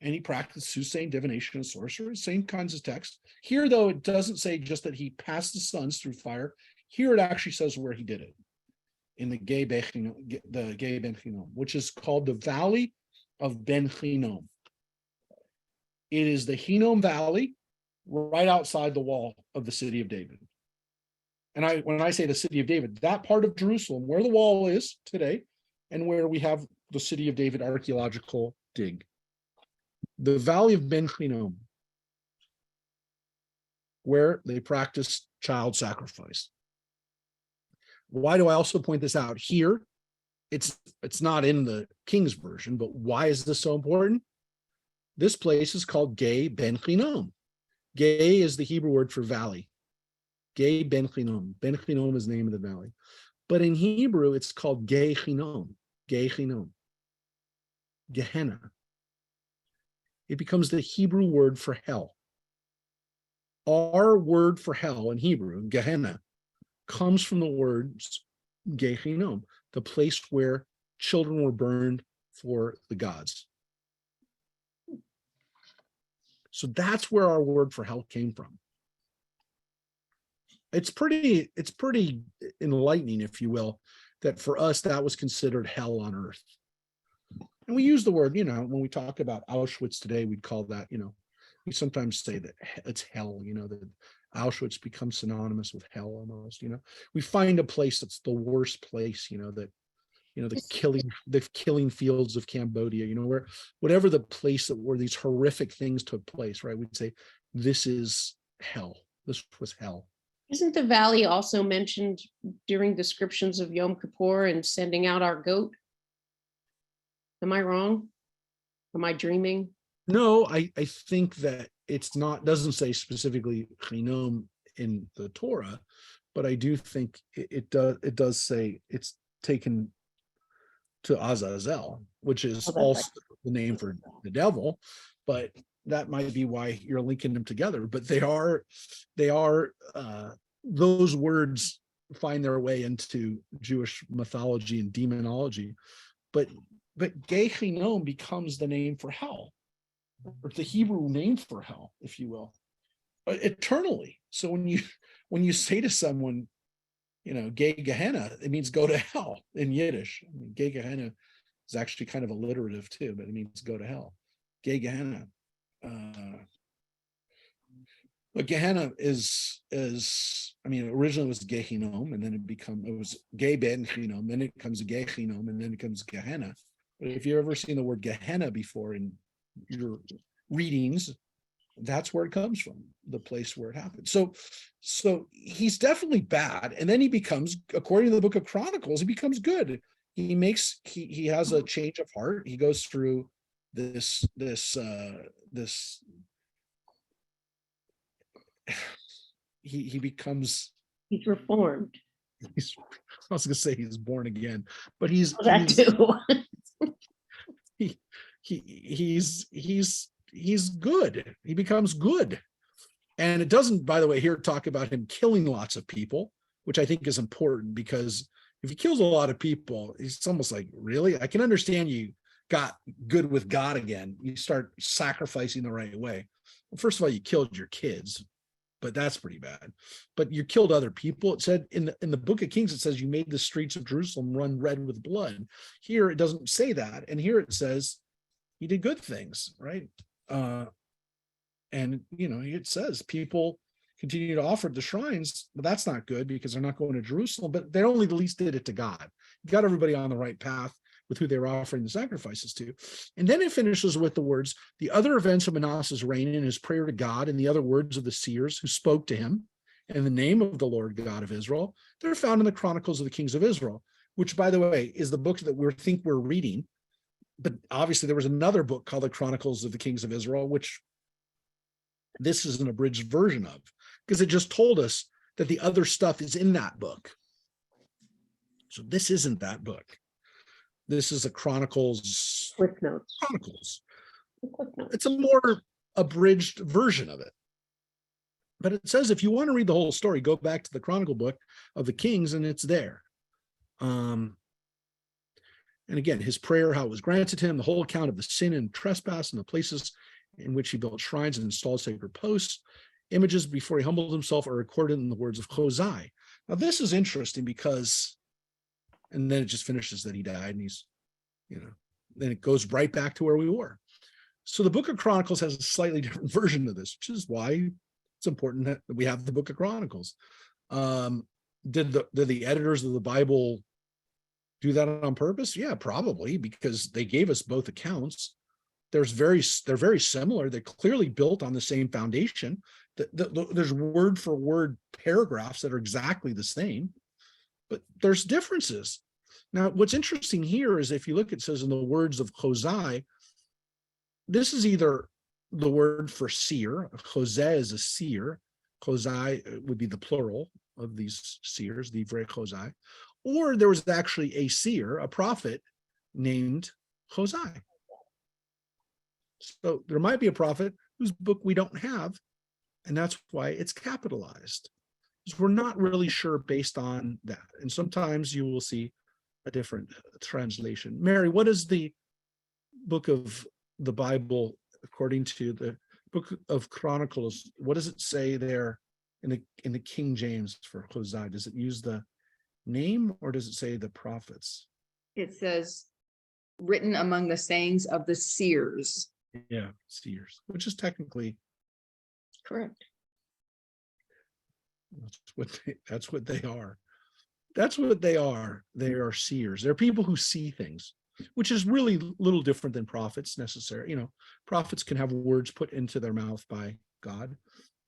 A: And he practiced soothsaying, divination, and sorcery, same kinds of text. Here, though, it doesn't say just that he passed the sons through fire. Here it actually says where he did it. In the Gay Ben Hinnom, which is called the Valley of Ben Hinnom. It is the Hinnom Valley right outside the wall of the city of David. And when I say the city of David, that part of Jerusalem where the wall is today and where we have the city of David archaeological dig. The Valley of Ben Hinnom, where they practiced child sacrifice. Why do I also point this out here? It's not in the King's version, but why is this so important? This place is called Gay Ben Hinnom. Gay is the Hebrew word for valley. Gay Ben Hinnom. Ben Hinnom is the name of the valley. But in Hebrew, it's called Gay Hinnom. Gay Hinnom. Gehenna. It becomes the Hebrew word for hell. Our word for hell in Hebrew, Gehenna, comes from the words Gay Hinnom, the place where children were burned for the gods. So that's where our word for hell came from. It's pretty enlightening, if you will, that for us, that was considered hell on earth. And we use the word, when we talk about Auschwitz today, we'd call that, we sometimes say that it's hell, that Auschwitz becomes synonymous with hell almost, we find a place that's the worst place, that, the killing fields of Cambodia, where whatever the place where these horrific things took place, right? We'd say, this is hell. This was hell.
C: Isn't the valley also mentioned during descriptions of Yom Kippur and sending out our goat? Am I wrong? Am I dreaming?
A: No, I think that doesn't say specifically Chinom in the Torah, but I do think it does say it's taken to Azazel, which is also the name for the devil, but that might be why you're linking them together. But they are those words find their way into Jewish mythology and demonology, but Gehinnom becomes the name for hell, or the Hebrew name for hell, if you will, eternally. So when you say to someone, Gay Gehenna, it means go to hell in Yiddish. I mean, Gay Gehenna is actually kind of alliterative too, but it means go to hell. Gay Gehenna. But Gehenna is originally it was Gehinnom, and then it was Gay Ben Chinom, then it comes Gehinnom, and then it comes Gehenna. But if you've ever seen the word Gehenna before in your readings, that's where it comes from, the place where it happened. So he's definitely bad, and then he becomes, according to the book of Chronicles, he becomes good. He has a change of heart. He goes through this he becomes,
C: He's reformed.
A: I was gonna say he's born again, but he's
C: That too.
A: he's good. He becomes good. And it doesn't, by the way, here talk about him killing lots of people, which I think is important, because if he kills a lot of people, it's almost like, really? I can understand you got good with God again. You start sacrificing the right way. Well, first of all, you killed your kids, but that's pretty bad. But you killed other people. It said in the book of Kings, it says you made the streets of Jerusalem run red with blood. Here it doesn't say that. And here it says he did good things, right? And it says people continue to offer at the shrines, but that's not good because they're not going to Jerusalem, but they only at least did it to God. Got everybody on the right path with who they were offering the sacrifices to. And then it finishes with the words, the other events of Manasseh's reign and his prayer to God and the other words of the seers who spoke to him in the name of the Lord God of Israel, they're found in the Chronicles of the Kings of Israel, which, by the way, is the book that we're reading. But obviously there was another book called the Chronicles of the Kings of Israel, which this is an abridged version of, because it just told us that the other stuff is in that book. So this isn't that book. This is a Chronicles.
C: Quick notes.
A: Chronicles.
C: Quick notes.
A: It's a more abridged version of it. But it says if you want to read the whole story, go back to the Chronicle book of the Kings, and it's there. And again, his prayer, how it was granted him, the whole account of the sin and trespass and the places in which he built shrines and installed sacred posts, images before he humbled himself are recorded in the words of Josiah. Now, this is interesting because, and then it just finishes that he died, and he's, then it goes right back to where we were. So the book of Chronicles has a slightly different version of this, which is why it's important that we have the book of Chronicles. Did the editors of the Bible do that on purpose? Yeah, probably, because they gave us both accounts. They're very similar. They're clearly built on the same foundation. There's word for word paragraphs that are exactly the same, but there's differences. Now, what's interesting here is if you look, it says in the words of Josiah, this is either the word for seer. Josiah is a seer. Josiah would be the plural of these seers, the Ivrei Josiah, or there was actually a seer, a prophet named Josiah. So there might be a prophet whose book we don't have, and that's why it's capitalized, because we're not really sure based on that. And sometimes you will see a different translation. Mary, what is the book of the Bible according to the book of Chronicles? What does it say there in the King James for Josiah? Does it use the name, or does it say the prophets?
E: It says, written among the sayings of the seers.
A: Yeah, seers, which is technically,
C: Correct.
A: that's what they are. That's what they are. They are seers. They're people who see things, which is really little different than prophets necessarily. You know, prophets can have words put into their mouth by God,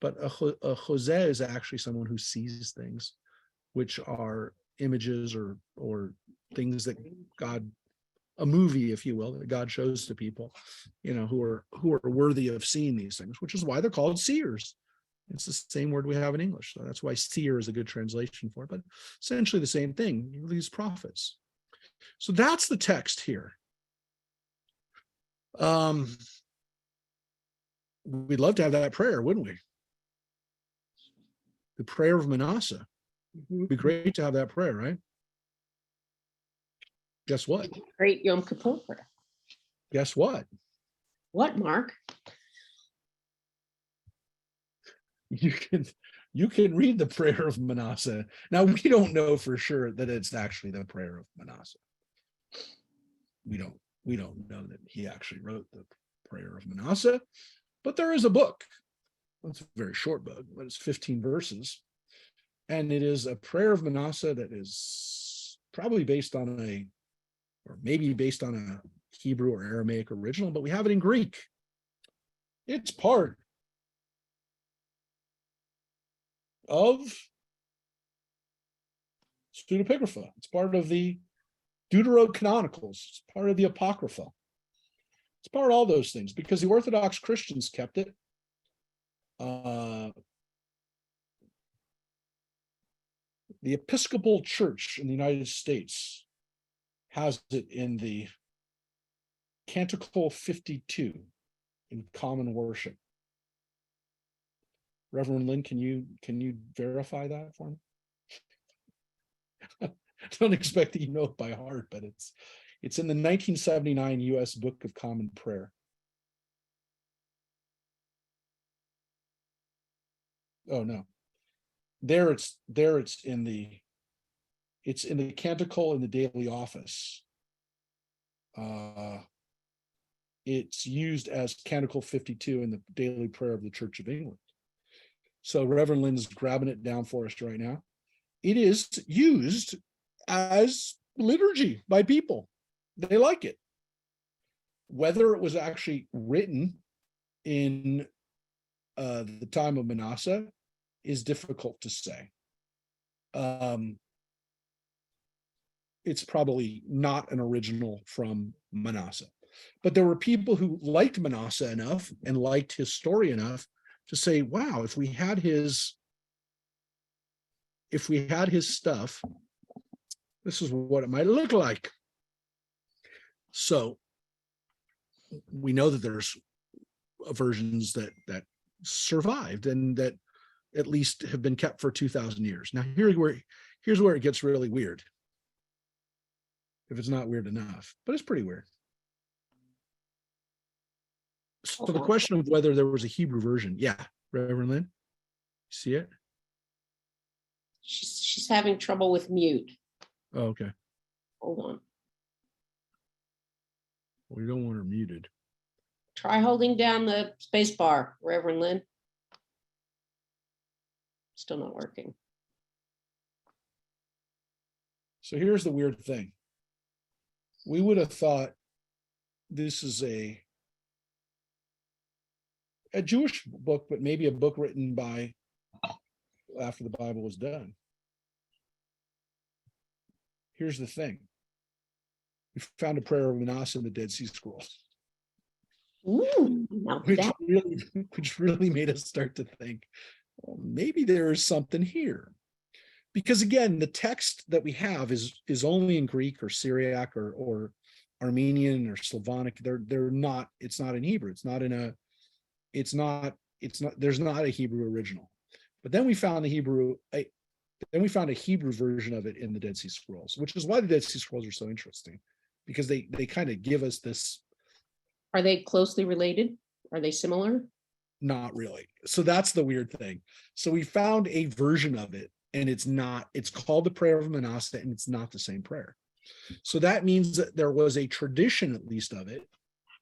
A: but a Jose is actually someone who sees things, which are images or things that God, a movie, if you will, that God shows to people, you know, who are worthy of seeing these things, which is why they're called seers. It's the same word we have in English. So that's why seer is a good translation for it, but essentially the same thing, these prophets. So that's the text here. We'd love to have that prayer, wouldn't we? The prayer of Manasseh. It'd be great to have that prayer, right? Guess what?
C: Great Yom Kippur prayer.
A: Guess what?
C: What, Mark?
A: You can read the prayer of Manasseh. Now, we don't know for sure that it's actually the prayer of Manasseh. We don't know that he actually wrote the prayer of Manasseh, but there is a book. It's a very short book, but it's 15 verses. And it is a prayer of Manasseh that is probably based on or maybe based on a Hebrew or Aramaic original, but we have it in Greek. It's part of pseudepigrapha. It's part of the Deuterocanonicals. It's part of the Apocrypha. It's part of all those things because the Orthodox Christians kept it. The Episcopal Church in the United States has it in the Canticle 52 in common worship. Reverend Lynn, can you verify that for me? I don't expect that you know it by heart, but it's in the 1979 U.S. Book of Common Prayer. Oh no, it's in the Canticle in the Daily Office. It's used as Canticle 52 in the Daily Prayer of the Church of England. So Reverend Lynn's grabbing it down for us right now. It is used as liturgy by people. They like it. Whether it was actually written in the time of Manasseh is difficult to say. It's probably not an original from Manasseh, but there were people who liked Manasseh enough and liked his story enough to say, wow, if we had his stuff, this is what it might look like. So we know that there's versions that survived and that at least have been kept for 2,000 years. Now here's where it gets really weird. If it's not weird enough, but it's pretty weird. So the question of whether there was a Hebrew version, yeah, Reverend Lynn, see it?
C: She's having trouble with mute.
A: Oh, okay.
C: Hold on.
A: We don't want her muted.
C: Try holding down the space bar, Reverend Lynn. Still not working.
A: So here's the weird thing. We would have thought this is a Jewish book, but maybe a book written by after the Bible was done. Here's the thing. We found a prayer of Manasseh in the Dead Sea Scrolls,
C: Ooh, now
A: which really made us start to think, well, maybe there is something here. Because again, the text that we have is only in Greek or Syriac or Armenian or Slavonic. They're not, it's not in Hebrew. There's not a Hebrew original. But then we found a Hebrew version of it in the Dead Sea Scrolls, which is why the Dead Sea Scrolls are so interesting, because they kind of give us this.
C: Are they closely related? Are they similar?
A: Not really. So that's the weird thing. So we found a version of it and it's not, it's called the prayer of Manasseh, and it's not the same prayer. So that means that there was a tradition, at least, of it.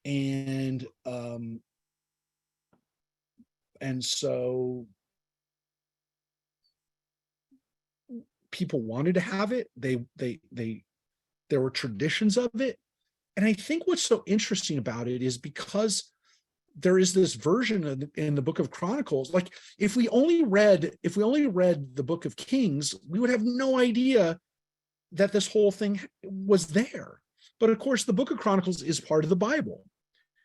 A: And so people wanted to have it. There were traditions of it. And I think what's so interesting about it is because there is this version in the book of Chronicles. Like if we only read the book of Kings, we would have no idea that this whole thing was there. But of course, the book of Chronicles is part of the Bible,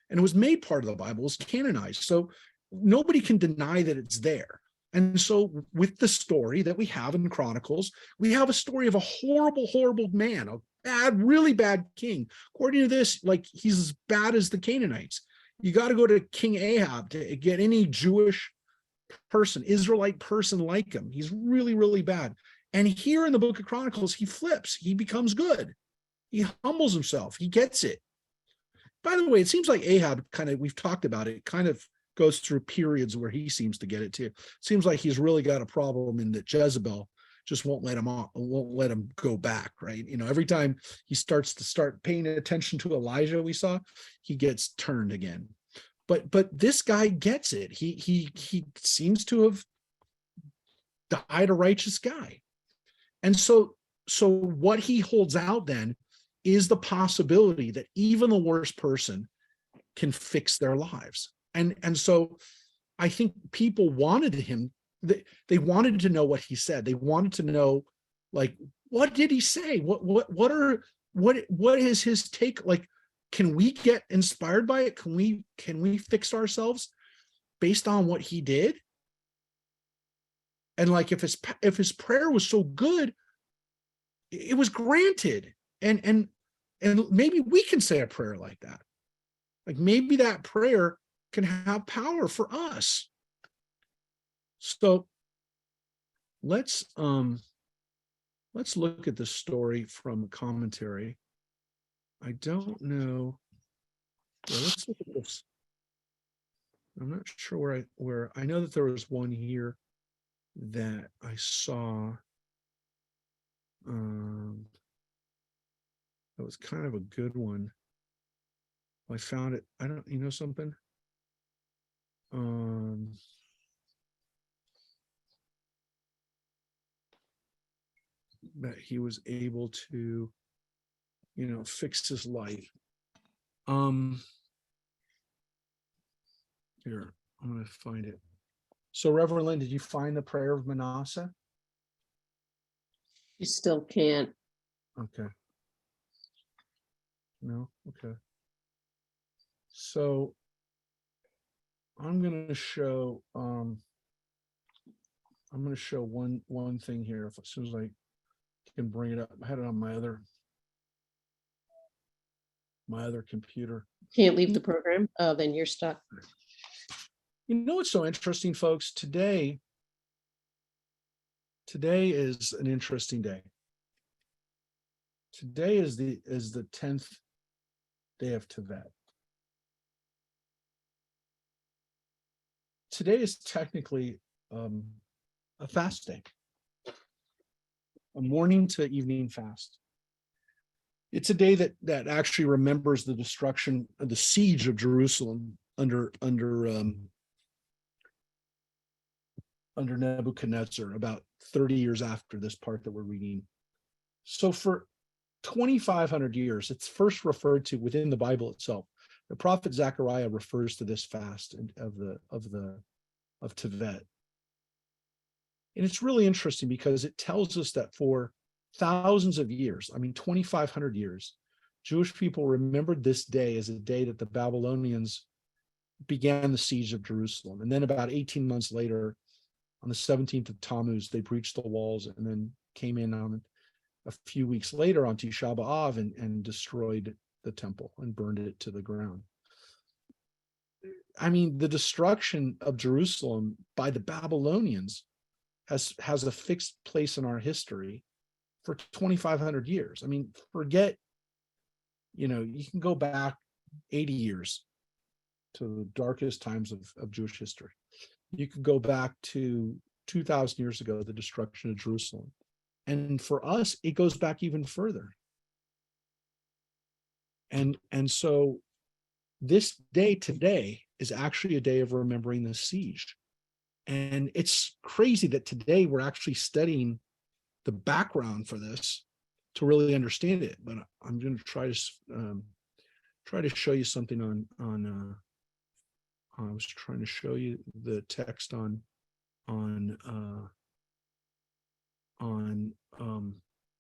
A: and it was made part of the Bible, it was canonized. So nobody can deny that it's there. And so with the story that we have in Chronicles, we have a story of a horrible, horrible man, a bad, really bad king. According to this, like he's as bad as the Canaanites. You got to go to King Ahab to get any Jewish person, Israelite person like him. He's really, really bad. And here in the book of Chronicles, he flips. He becomes good. He humbles himself. He gets it. By the way, it seems like Ahab we've talked about it, kind of goes through periods where he seems to get it too. Seems like he's really got a problem in that Jezebel just won't let him go back, right? You know, every time he starts paying attention to Elijah, we saw, he gets turned again. But this guy gets it. He seems to have died a righteous guy. And so what he holds out then is the possibility that even the worst person can fix their lives. And so I think people wanted him, they wanted to know what he said. They wanted to know, like, what did he say? What is his take? Like, can we get inspired by it? Can we fix ourselves based on what he did? And like, if his prayer was so good, it was granted. And maybe we can say a prayer like that. Like maybe that prayer can have power for us. So let's look at the story from commentary. I don't know. Well, let's look at this. I'm not sure where I know that there was one here that I saw. That was kind of a good one. I found it. I don't, you know something? That he was able to, fix his life. Here, I'm going to find it. So, Reverend Lynn, did you find the prayer of Manasseh?
C: You still can't.
A: Okay. No? Okay. So I'm going to show one thing here as soon as I can bring it up. I had it on my other computer.
C: Can't leave the program. Oh, then you're stuck.
A: You know what's so interesting, folks? Today is an interesting day. Today is the 10th day of Tevet. Today is technically a fast day, a morning to evening fast. It's a day that actually remembers the destruction of the siege of Jerusalem under Nebuchadnezzar, about 30 years after this part that we're reading. So for 2,500 years, it's first referred to within the Bible itself. The prophet Zechariah refers to this fast of Tevet. And it's really interesting because it tells us that for thousands of years, 2,500 years, Jewish people remembered this day as a day that the Babylonians began the siege of Jerusalem. And then about 18 months later, on the 17th of Tammuz, they breached the walls and then came in on a few weeks later on Tisha B'Av and destroyed the temple and burned it to the ground. The destruction of Jerusalem by the Babylonians has a fixed place in our history for 2,500 years. Forget, you can go back 80 years to the darkest times of Jewish history. You could go back to 2,000 years ago, the destruction of Jerusalem. And for us, it goes back even further. And so this day today is actually a day of remembering the siege. And it's crazy that today we're actually studying the background for this to really understand it. But I'm going to try to show you something on I was trying to show you the text on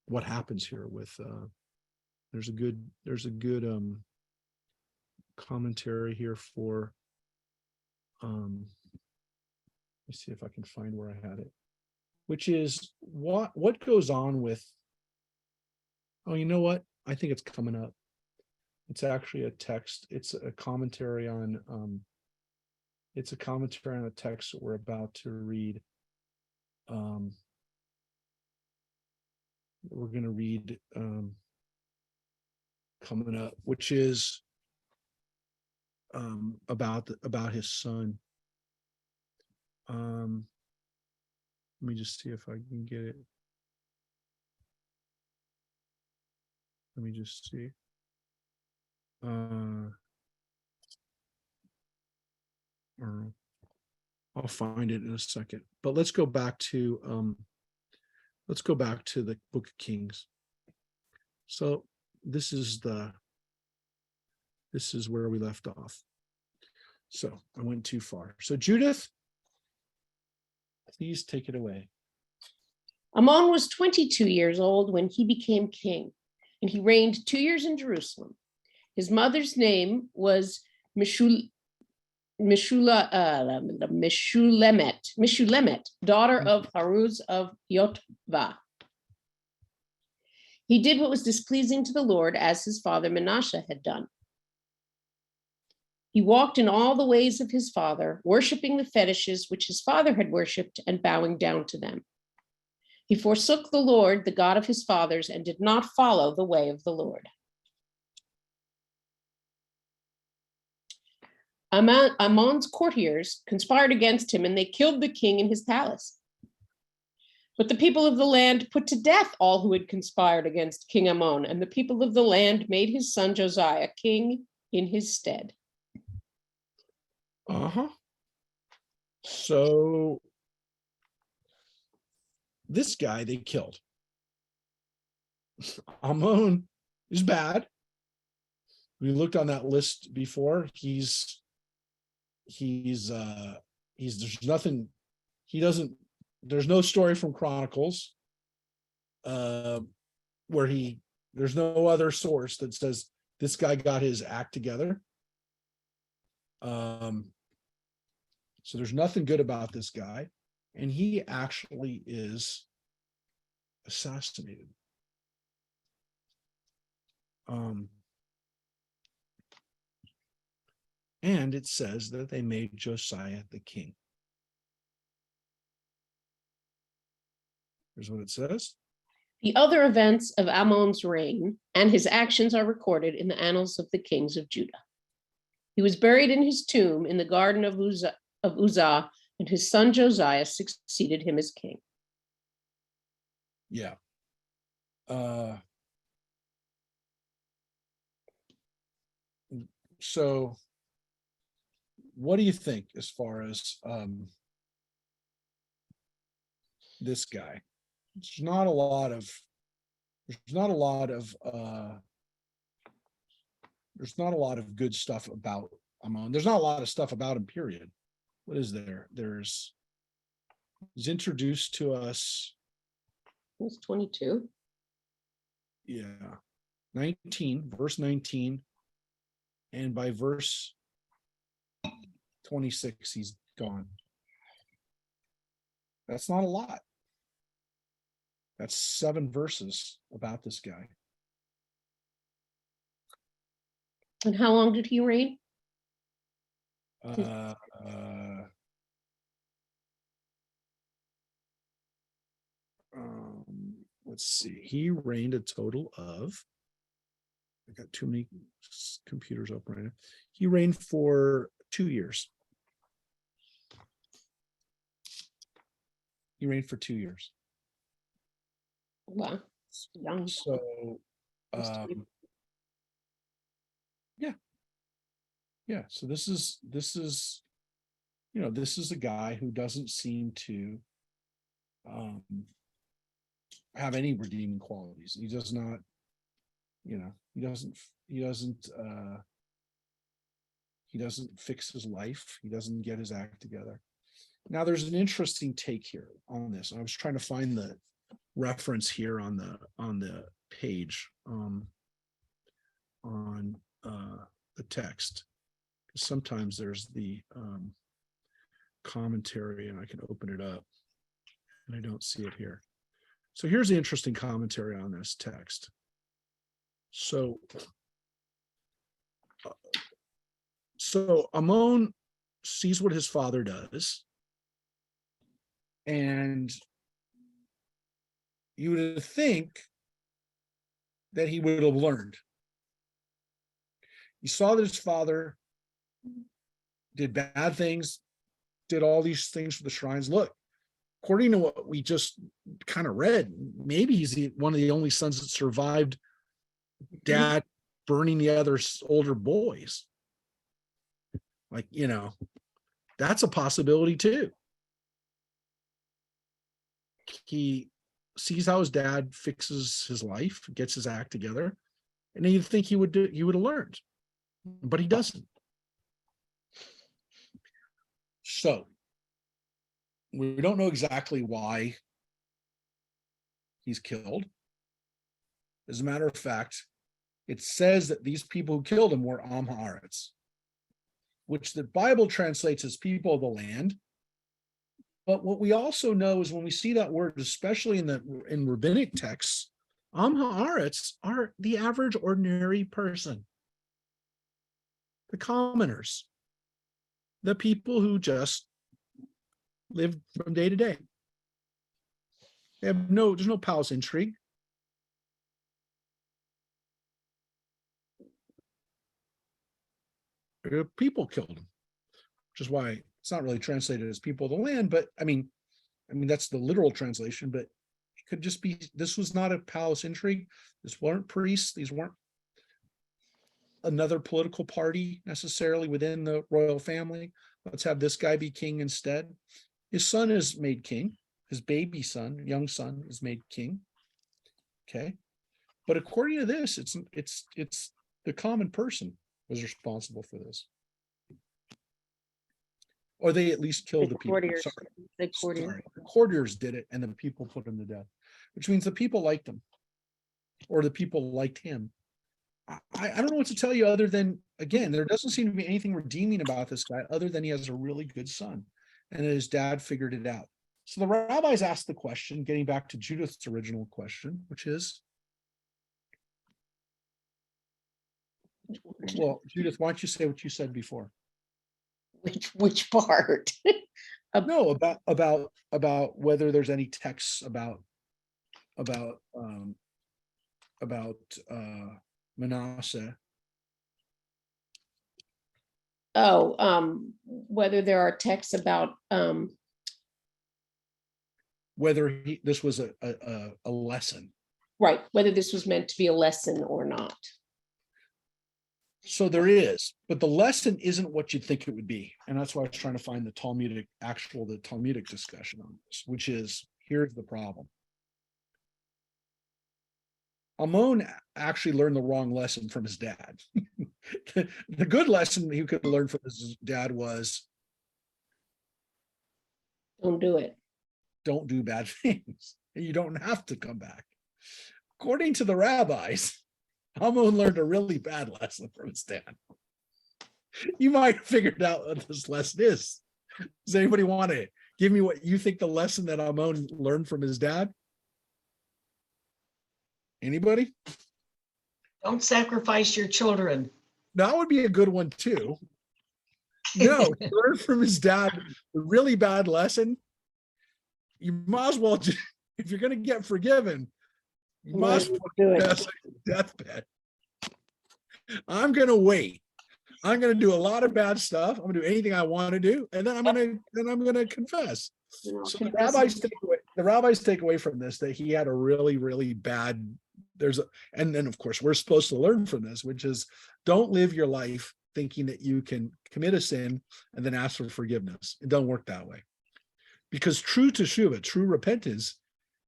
A: what happens here with there's a good commentary here for let me see if I can find where I had it, which is what goes on with, oh, you know what, I think it's coming up. It's actually a text. It's a commentary on a text that we're about to read. We're going to read coming up, which is about his son. Let me just see if I can get it. Let me just see. I'll find it in a second. But let's go back to the Book of Kings. So this is where we left off. So I went too far. So Judith, please take it away.
C: Amon was 22 years old when he became king, and he reigned 2 years in Jerusalem. His mother's name was Meshulemet, daughter of Haruz of Yotva. He did what was displeasing to the Lord, as his father Manasseh had done. He walked in all the ways of his father, worshiping the fetishes which his father had worshipped and bowing down to them. He forsook the Lord, the God of his fathers, and did not follow the way of the Lord. Amon's courtiers conspired against him, and they killed the king in his palace. But the people of the land put to death all who had conspired against King Amon, and the people of the land made his son Josiah king in his stead.
A: So this guy they killed. Amon is bad. We looked on that list before. There's nothing, there's no story from Chronicles where there's no other source that says this guy got his act together. So there's nothing good about this guy, and he actually is assassinated. And it says that they made Josiah the king. Here's what it says.
C: The other events of Amon's reign and his actions are recorded in the annals of the kings of Judah. He was buried in his tomb in the garden of Uzzah, and his son Josiah succeeded him as king.
A: Yeah. So what do you think as far as this guy? There's not a lot of good stuff about Amon. There's not a lot of stuff about him, period. What is there? He's introduced to us.
C: He's 22.
A: Yeah. 19, verse 19. And by verse 26, he's gone. That's not a lot. That's 7 verses about this guy.
C: And how long did he reign?
A: Let's see. He reigned a total of, I got too many computers open right now. He reigned for 2 years. He reigned for 2 years.
C: Wow. Young.
A: So, yeah. So this is, this is a guy who doesn't seem to have any redeeming qualities. He does not, he doesn't fix his life. He doesn't get his act together. Now there's an interesting take here on this. I was trying to find the reference here on the page on the text. Sometimes there's the commentary, and I can open it up, and I don't see it here. So here's the interesting commentary on this text. So Ammon sees what his father does, and you would think that he would have learned. He saw that his father did bad things, did all these things for the shrines. Look, according to what we just kind of read, maybe he's one of the only sons that survived dad burning the other older boys. Like, that's a possibility too. He sees how his dad fixes his life, gets his act together, and then you'd think he would have learned, but he doesn't. So we don't know exactly why he's killed. As a matter of fact, it says that these people who killed him were Am Haaretz, which the Bible translates as people of the land. But what we also know is when we see that word, especially in rabbinic texts, Am Haaretz are the average ordinary person, the commoners, the people who just live from day to day. There's no palace intrigue. People killed him, which is why it's not really translated as people of the land, but I mean, that's the literal translation, but it could just be, this was not a palace intrigue. This weren't priests. These weren't another political party necessarily within the royal family. Let's have this guy be king instead. His son is made king. His baby son, young son, is made king. Okay. But according to this, it's the common person was responsible for this. Or they at least killed the people.
C: Courtiers. The courtiers.
A: Sorry. The courtiers did it, and the people put him to death, which means the people liked him, or the people liked him. I don't know what to tell you other than, again, there doesn't seem to be anything redeeming about this guy other than he has a really good son, and his dad figured it out. So the rabbis asked the question, getting back to Judith's original question, which is, well, Judith, why don't you say what you said before?
C: Which part?
A: No, about whether there's any texts about Manasseh.
C: Whether there are texts about
A: whether this was a lesson.
C: right, whether this was meant to be a lesson or not.
A: So there is, but the lesson isn't what you'd think it would be. And that's why I was trying to find the Talmudic discussion on this, which is, here's the problem. Ammon actually learned the wrong lesson from his dad. The good lesson he could learn from his dad was,
C: Don't do it.
A: don't do bad things. You don't have to come back. According to the rabbis, Ammon learned a really bad lesson from his dad. You might have figured out what this lesson is. Does anybody want to give me what you think the lesson that Ammon learned from his dad? Anybody?
D: Don't sacrifice your children.
A: That would be a good one too. No, he learned from his dad a really bad lesson. You might as well, if you're going to get forgiven, you must
C: do it.
A: pass a deathbed. I'm going to wait I'm going to do a lot of bad stuff. I'm going to do anything I want to do, and then I'm going to confess.
C: You know,
A: So the
C: confess-
A: rabbis take away from this that he had a really, really bad. And then of course we're supposed to learn from this, which is don't live your life thinking that you can commit a sin and then ask for forgiveness. It doesn't work that way, because true teshuvah, true repentance,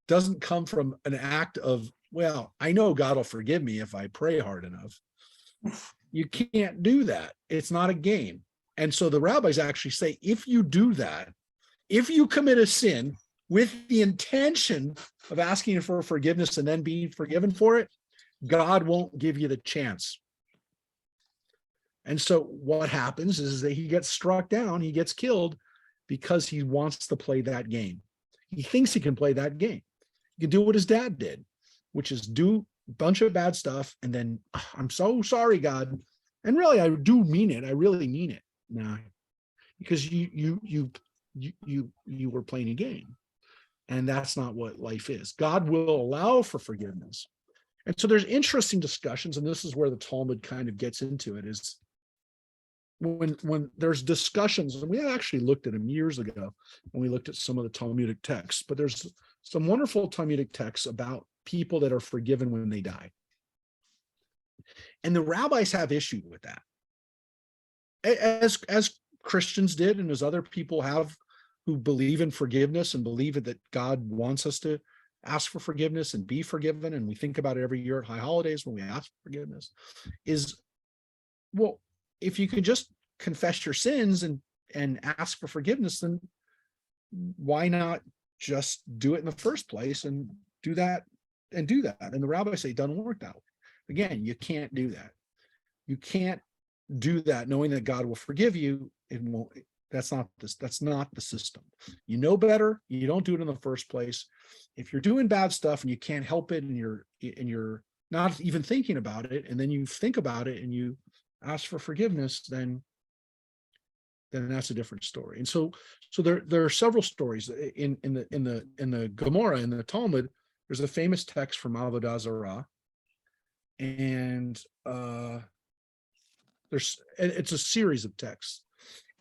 A: doesn't come from an act of, well, I know God will forgive me if I pray hard enough. You can't do that. It's not a game. And so the rabbis actually say, if you do that, if you commit a sin with the intention of asking for forgiveness and then being forgiven for it, God won't give you the chance. And so what happens is that he gets struck down, he gets killed because he wants to play that game. He thinks he can play that game. He can do what his dad did, which is do a bunch of bad stuff and then, I'm so sorry, God. And really, I do mean it. I really mean it. No, because you were playing a game. And that's not what life is. God will allow for forgiveness. And so there's interesting discussions, and this is where the Talmud kind of gets into it, is when there's discussions, and we actually looked at them years ago when we looked at some of the Talmudic texts, but there's some wonderful Talmudic texts about people that are forgiven when they die. And the rabbis have issue with that. As Christians did, and as other people have who believe in forgiveness and believe that God wants us to ask for forgiveness and be forgiven. And we think about it every year at high holidays when we ask for forgiveness, is, well, if you could just confess your sins and ask for forgiveness, then why not just do it in the first place and do that? And the rabbis say it doesn't work that way. Again, you can't do that. You can't do that knowing that God will forgive you. It won't. That's not the system. You know better. You don't do it in the first place. If you're doing bad stuff and you can't help it, and you're not even thinking about it, and then you think about it and you ask for forgiveness, then that's a different story. And so there are several stories in the Gemara, in the Talmud. There's a famous text from Avodah Zarah, and it's a series of texts.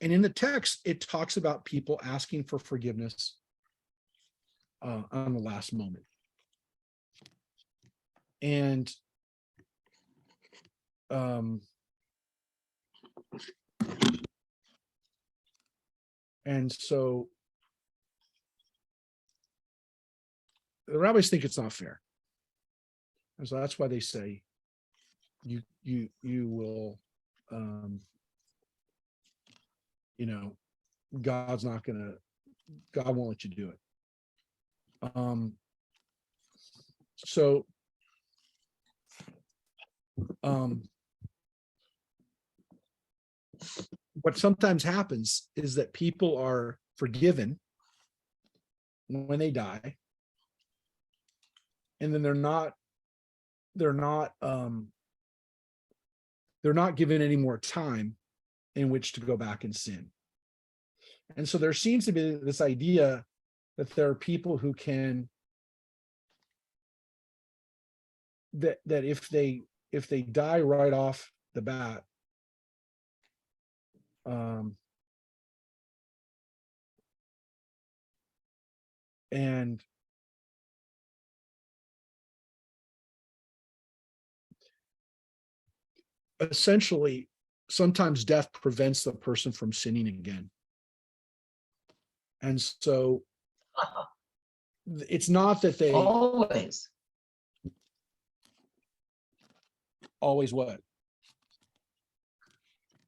A: And in the text, it talks about people asking for forgiveness on the last moment. And so the rabbis think it's not fair. And so that's why they say you will God won't let you do it. What sometimes happens is that people are forgiven when they die, and then they're not given any more time in which to go back and sin. And so there seems to be this idea that there are people who can, that if they die right off the bat, and essentially sometimes death prevents the person from sinning again. And so it's not that they
D: Always.
A: always what?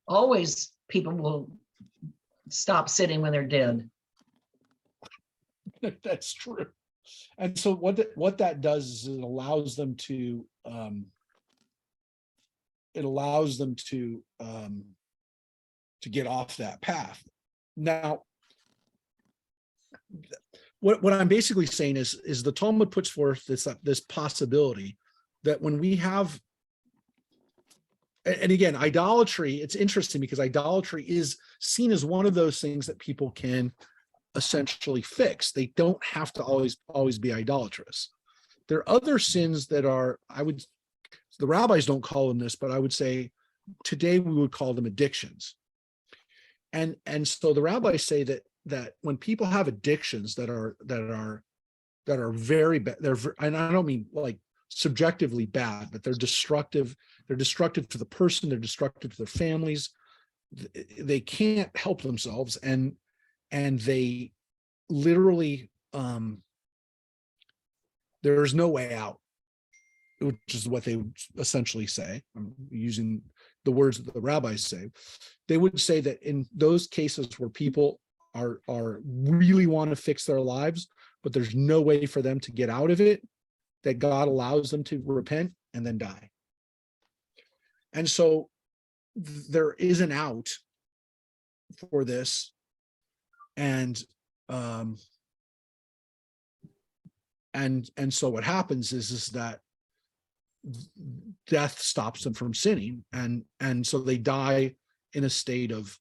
D: Always people will stop sitting when they're dead.
A: That's true. And so what that does is it allows them to get off that path. Now, what I'm basically saying is the Talmud puts forth this possibility that when we have, and again, idolatry, it's interesting because idolatry is seen as one of those things that people can essentially fix. They don't have to always be idolatrous. There are other sins that are, the rabbis don't call them this, but I would say today we would call them addictions. And so the rabbis say that when people have addictions that are very bad, and I don't mean like subjectively bad, but they're destructive. They're destructive to the person. They're destructive to their families. They can't help themselves, and they literally there's no way out, which is what they would essentially say. I'm using the words that the rabbis say. They would say that in those cases where people are really want to fix their lives, but there's no way for them to get out of it, that God allows them to repent and then die. And so there is an out for this. And so what happens is that death stops them from sinning, and so they die in a state of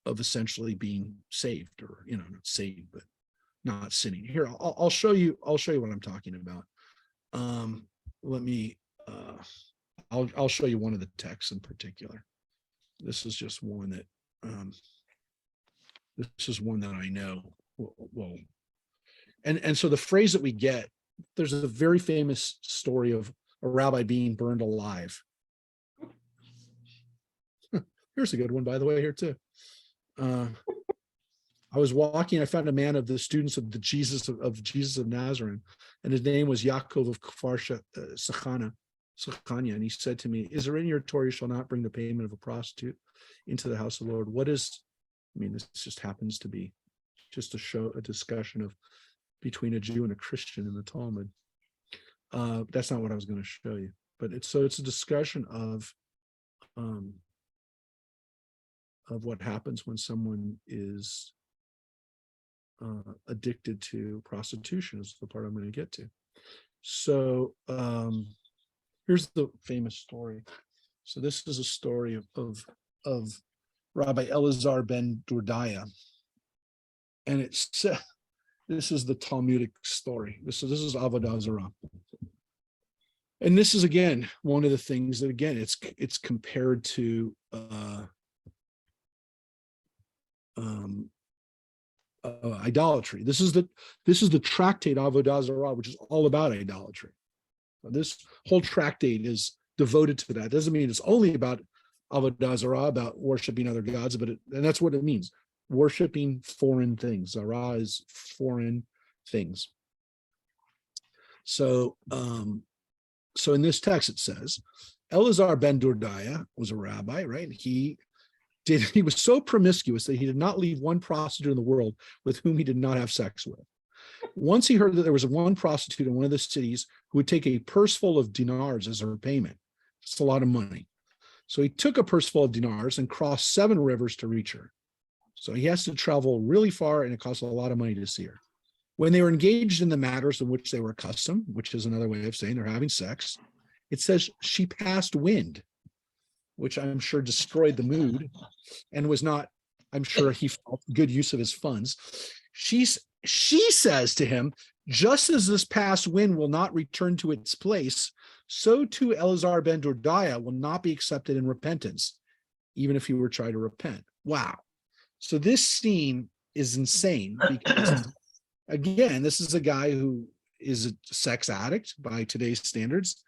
A: essentially being saved, or not saved, but not sinning. Here, I'll show you what I'm talking about. Let me I'll show you one of the texts in particular. This is just one that this is one that I know well. And so the phrase that we get, there's a very famous story of a rabbi being burned alive. Here's a good one, by the way, here too. I was walking, I found a man of the students of Jesus of Nazareth, and his name was Yaakov of Kfar Sachania, and he said to me, "Is there in your Torah, you shall not bring the payment of a prostitute into the house of the Lord?" This just happens to be just a discussion of between a Jew and a Christian in the Talmud. That's not what I was going to show you, but it's a discussion of what happens when someone is addicted to prostitution, is the part I'm going to get to. So here's the famous story. So this is a story of Rabbi Elazar ben Dordaya, and it's this is the Talmudic story. This is Avodah Zarah. And this is, again, one of the things that, again, it's compared to idolatry. This is the tractate Avodah Zarah, which is all about idolatry. This whole tractate is devoted to that. It doesn't mean it's only about Avodah Zarah, about worshiping other gods, and that's what it means. Worshiping foreign things. Zarah is foreign things. So in this text it says, Elazar ben Dordaya was a rabbi, right? He was so promiscuous that he did not leave one prostitute in the world with whom he did not have sex with. Once he heard that there was one prostitute in one of the cities who would take a purse full of dinars as her payment. It's a lot of money. So he took a purse full of dinars and crossed 7 rivers to reach her. So he has to travel really far, and it costs a lot of money to see her. When they were engaged in the matters in which they were accustomed, which is another way of saying they're having sex, it says she passed wind, which I'm sure destroyed the mood and was not, I'm sure he felt good use of his funds. She says to him, "Just as this past wind will not return to its place, so too Elazar ben Dordaya will not be accepted in repentance, even if he were trying to repent." Wow. So this scene is insane because, again, this is a guy who is a sex addict by today's standards,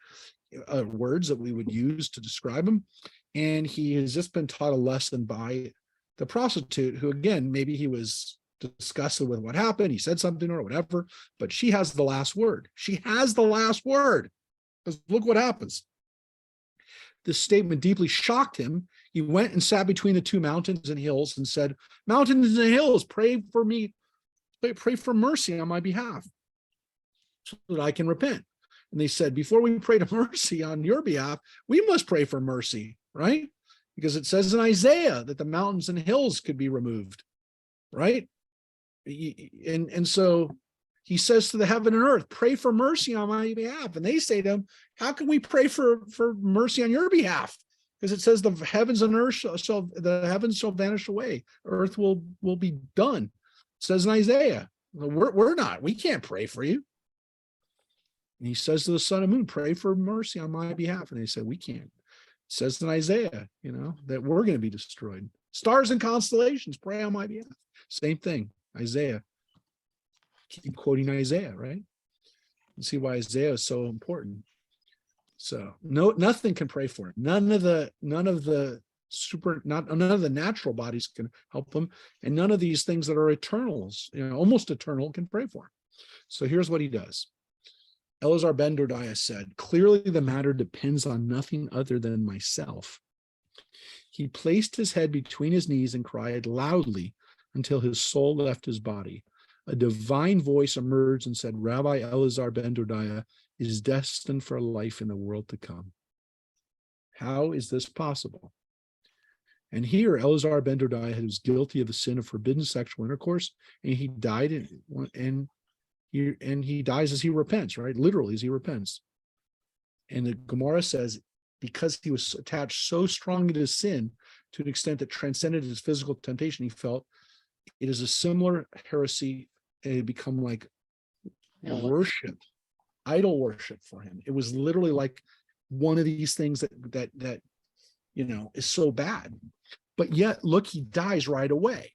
A: words that we would use to describe him. And he has just been taught a lesson by the prostitute, who, again, maybe he was disgusted with what happened. He said something or whatever, but she has the last word. She has the last word. Because look what happens. This statement deeply shocked him. He went and sat between the 2 mountains and hills and said, "Mountains and hills, pray for me, pray for mercy on my behalf so that I can repent." And they said, "Before we pray to mercy on your behalf, we must pray for mercy," right? Because it says in Isaiah that the mountains and hills could be removed, right? And so he says to the heaven and earth, "Pray for mercy on my behalf." And they say to him, "How can we pray for mercy on your behalf?" Because it says the heavens and earth shall vanish away. Earth will be done. It says in Isaiah, we can't pray for you. And he says to the sun and moon, pray for mercy on my behalf. And they said, we can't. It says in Isaiah, that we're going to be destroyed. Stars and constellations, pray on my behalf. Same thing, Isaiah. Keep quoting Isaiah, right? You see why Isaiah is so important. So nothing can pray for him. None of the natural bodies can help him, and none of these things that are eternals, almost eternal, can pray for him. So here's what he does. Eleazar ben Dodiah said, clearly the matter depends on nothing other than myself. He placed his head between his knees and cried loudly until his soul left his body. A divine voice emerged and said, Rabbi Eleazar ben Dodiah is destined for life in the world to come. How is this possible? And here, Eleazar ben Dodiah was guilty of the sin of forbidden sexual intercourse, and he died, and he dies as he repents, right? Literally, as he repents. And the Gemara says, because he was attached so strongly to sin, to an extent that transcended his physical temptation, he felt it is a similar heresy, and it had become like worship, idol worship for him. It was literally like one of these things that is so bad. But yet, look, he dies right away.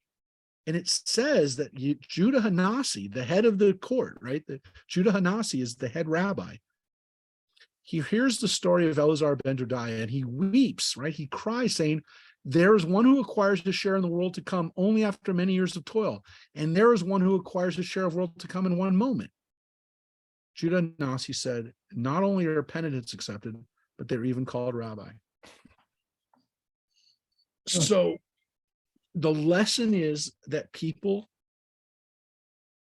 A: And it says that Judah Hanasi, the head of the court, right? Judah Hanasi is the head rabbi. He hears the story of Eleazar ben Dodiah and he weeps, right? He cries, saying, there is one who acquires his share in the world to come only after many years of toil. And there is one who acquires his share of world to come in one moment. Judah Hanasi said, not only are penitents accepted, but they're even called rabbi. So the lesson is that people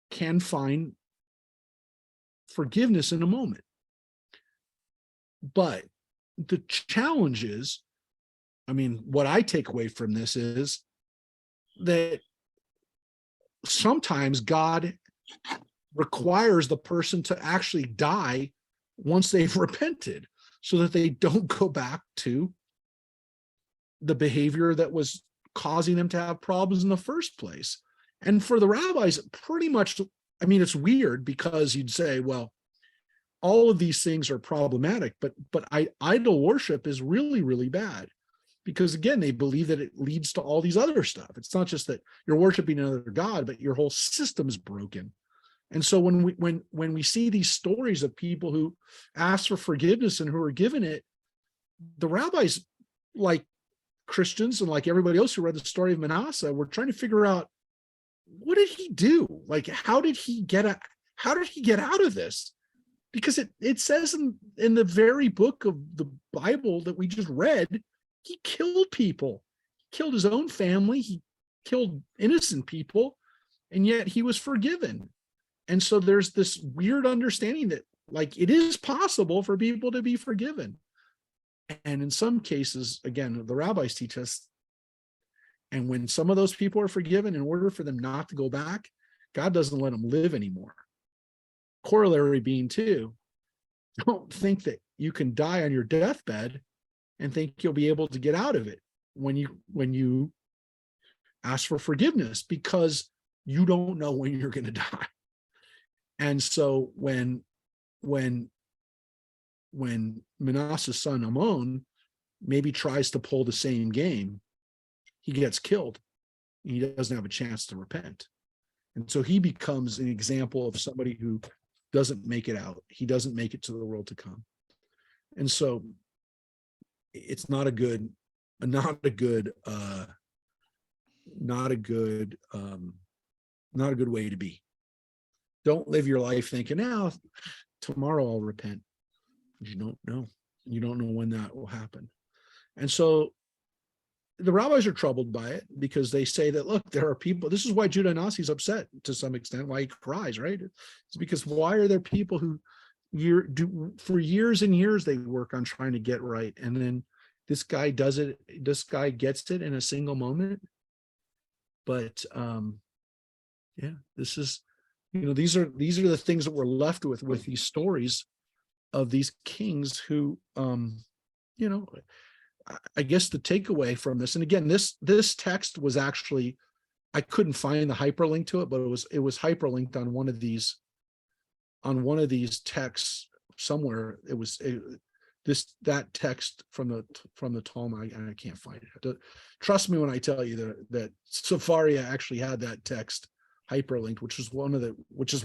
A: can find forgiveness in a moment. But the challenge is, what I take away from this is that sometimes God requires the person to actually die once they've repented, so that they don't go back to the behavior that was causing them to have problems in the first place. And for the rabbis, pretty much, it's weird because you'd say, well, all of these things are problematic, but idol worship is really, really bad. Because again, they believe that it leads to all these other stuff. It's not just that you're worshiping another god, but your whole system is broken. And so when we see these stories of people who ask for forgiveness and who are given it, the rabbis, like Christians and like everybody else who read the story of Manasseh, were trying to figure out, what did he do? Like, how did he get out of this? Because it says in the very book of the Bible that we just read, he killed people. He killed his own family. He killed innocent people, and yet he was forgiven. And so there's this weird understanding that, like, it is possible for people to be forgiven. And in some cases, again, the rabbis teach us, and when some of those people are forgiven, in order for them not to go back, God doesn't let them live anymore. Corollary being, too, don't think that you can die on your deathbed and think you'll be able to get out of it when you ask for forgiveness, because you don't know when you're going to die. And so when Manasseh's son Ammon maybe tries to pull the same game, he gets killed. He doesn't have a chance to repent. And so he becomes an example of somebody who doesn't make it out. He doesn't make it to the world to come. And so it's not a good way to be. Don't live your life thinking, now tomorrow I'll repent. You don't know. You don't know when that will happen. And so the rabbis are troubled by it, because they say that, look, there are people, this is why Judah Hanasi is upset to some extent, why he cries, right? It's because why are there people who for years and years they work on trying to get right, and then this guy does it, this guy gets it in a single moment. But this is, these are the things that we're left with these stories of these kings who, I guess the takeaway from this, and again, this text was actually, I couldn't find the hyperlink to it, but it was hyperlinked on one of these texts somewhere that text from the Talmud. I can't find it. Trust me when I tell you that Safaria actually had that text hyperlinked, which is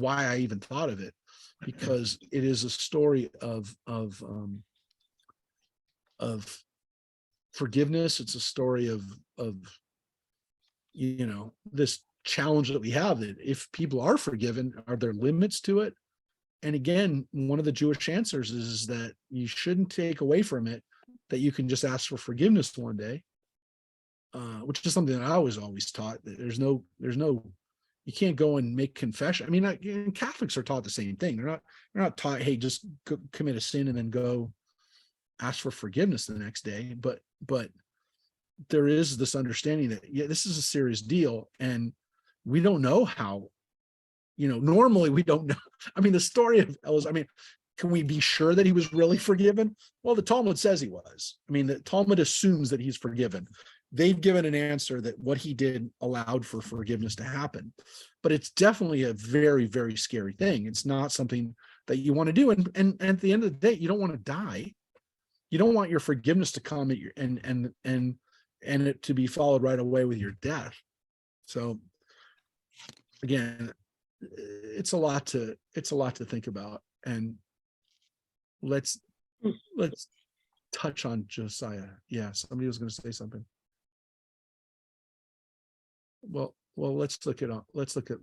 A: why I even thought of it, because it is a story of forgiveness. It's a story of this challenge that we have, that if people are forgiven, are there limits to it? And again, one of the Jewish answers is that you shouldn't take away from it that you can just ask for forgiveness one day, which is something that I was always taught, that there's no, you can't go and make confession. I mean, Catholics are taught the same thing. They're not taught, hey, just commit a sin and then go ask for forgiveness the next day. But there is this understanding that, yeah, this is a serious deal, and we don't know how. Normally we don't know. I mean, the story of Ellis, can we be sure that he was really forgiven? Well, the Talmud says he was. I mean, the Talmud assumes that he's forgiven. They've given an answer that what he did allowed for forgiveness to happen. But it's definitely a very, very scary thing. It's not something that you want to do. And at the end of the day, you don't want to die. You don't want your forgiveness to come at your and it to be followed right away with your death. So again, it's a lot to think about. And let's touch on Josiah. Yeah, somebody was going to say something. Well, let's look at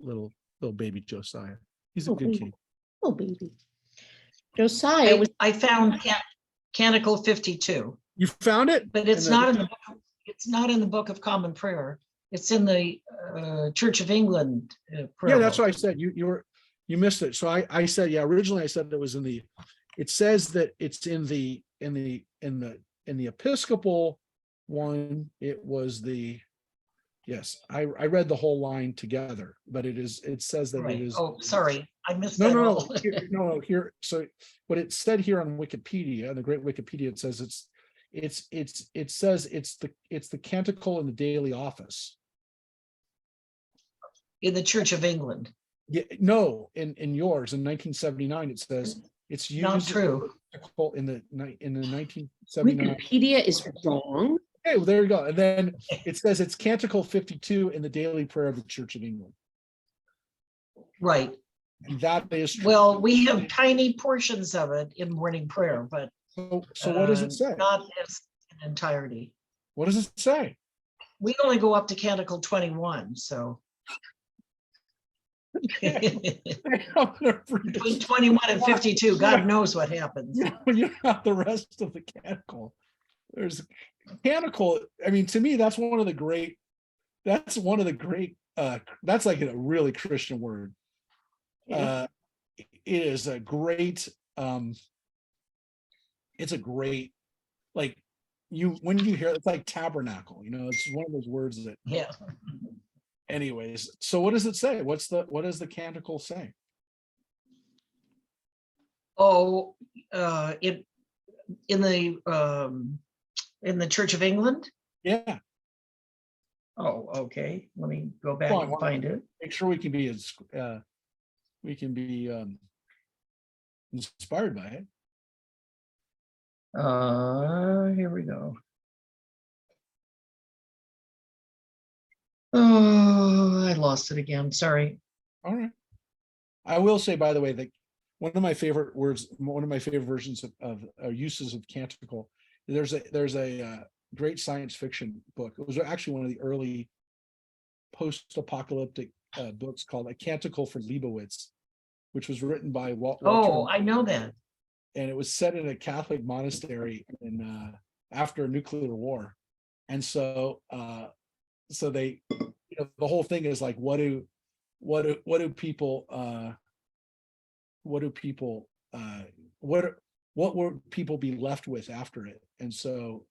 A: little baby Josiah. He's a good king.
C: Oh, baby. Josiah was
D: I found Canticle 52,
A: You found it,
D: but it's not in the book. It's not in the Book of Common Prayer. It's in the Church of England prayer.
A: Yeah, that's
D: book.
A: what I said. You missed it. So I said, yeah, originally I said it was it says that it's in the Episcopal one. It was yes, I read the whole line together, but it says that
D: Right.
A: it is.
D: Oh, sorry, I missed
A: No,
D: that.
A: no,
D: all.
A: no, here. So what it said here on Wikipedia, the Great Wikipedia, it says it says it's the canticle in the daily office.
D: In the Church of England.
A: Yeah, no, in yours in 1979 it says it's used
D: Not true.
A: in the 1979.
C: Wikipedia is wrong.
A: Okay, well, there you go. And then it says it's Canticle 52 in the daily prayer of the Church of England.
D: Right.
A: And that is true.
D: Well, we have tiny portions of it in morning prayer, but
A: so what does it say?
D: Not as in entirety.
A: What does it say?
D: We only go up to Canticle 21, so. Between 21 and 52, God knows what happens.
A: When you have the rest of the canticle, there's canticle. I mean, to me, that's one of the great. That's like a really Christian word.
D: Yeah.
A: It is a great. It's a great, like when you hear it's like tabernacle. It's one of those words that.
D: Yeah.
A: Anyways, so what does it say? What does the canticle say?
D: Oh, in the Church of England.
A: Yeah.
D: Oh, okay. Let me go back
A: Well,
D: and find it.
A: Make sure we can be inspired by it.
D: Here we go. Oh, I lost it again. Sorry.
A: All right. I will say, by the way, that one of my favorite versions of uses of canticle. There's a great science fiction book. It was actually one of the early post-apocalyptic books called A Canticle for Leibowitz, which was written by Walter.
D: Oh, I know that.
A: And it was set in a Catholic monastery after a nuclear war, and so they, the whole thing is like, what would people be left with after it? And so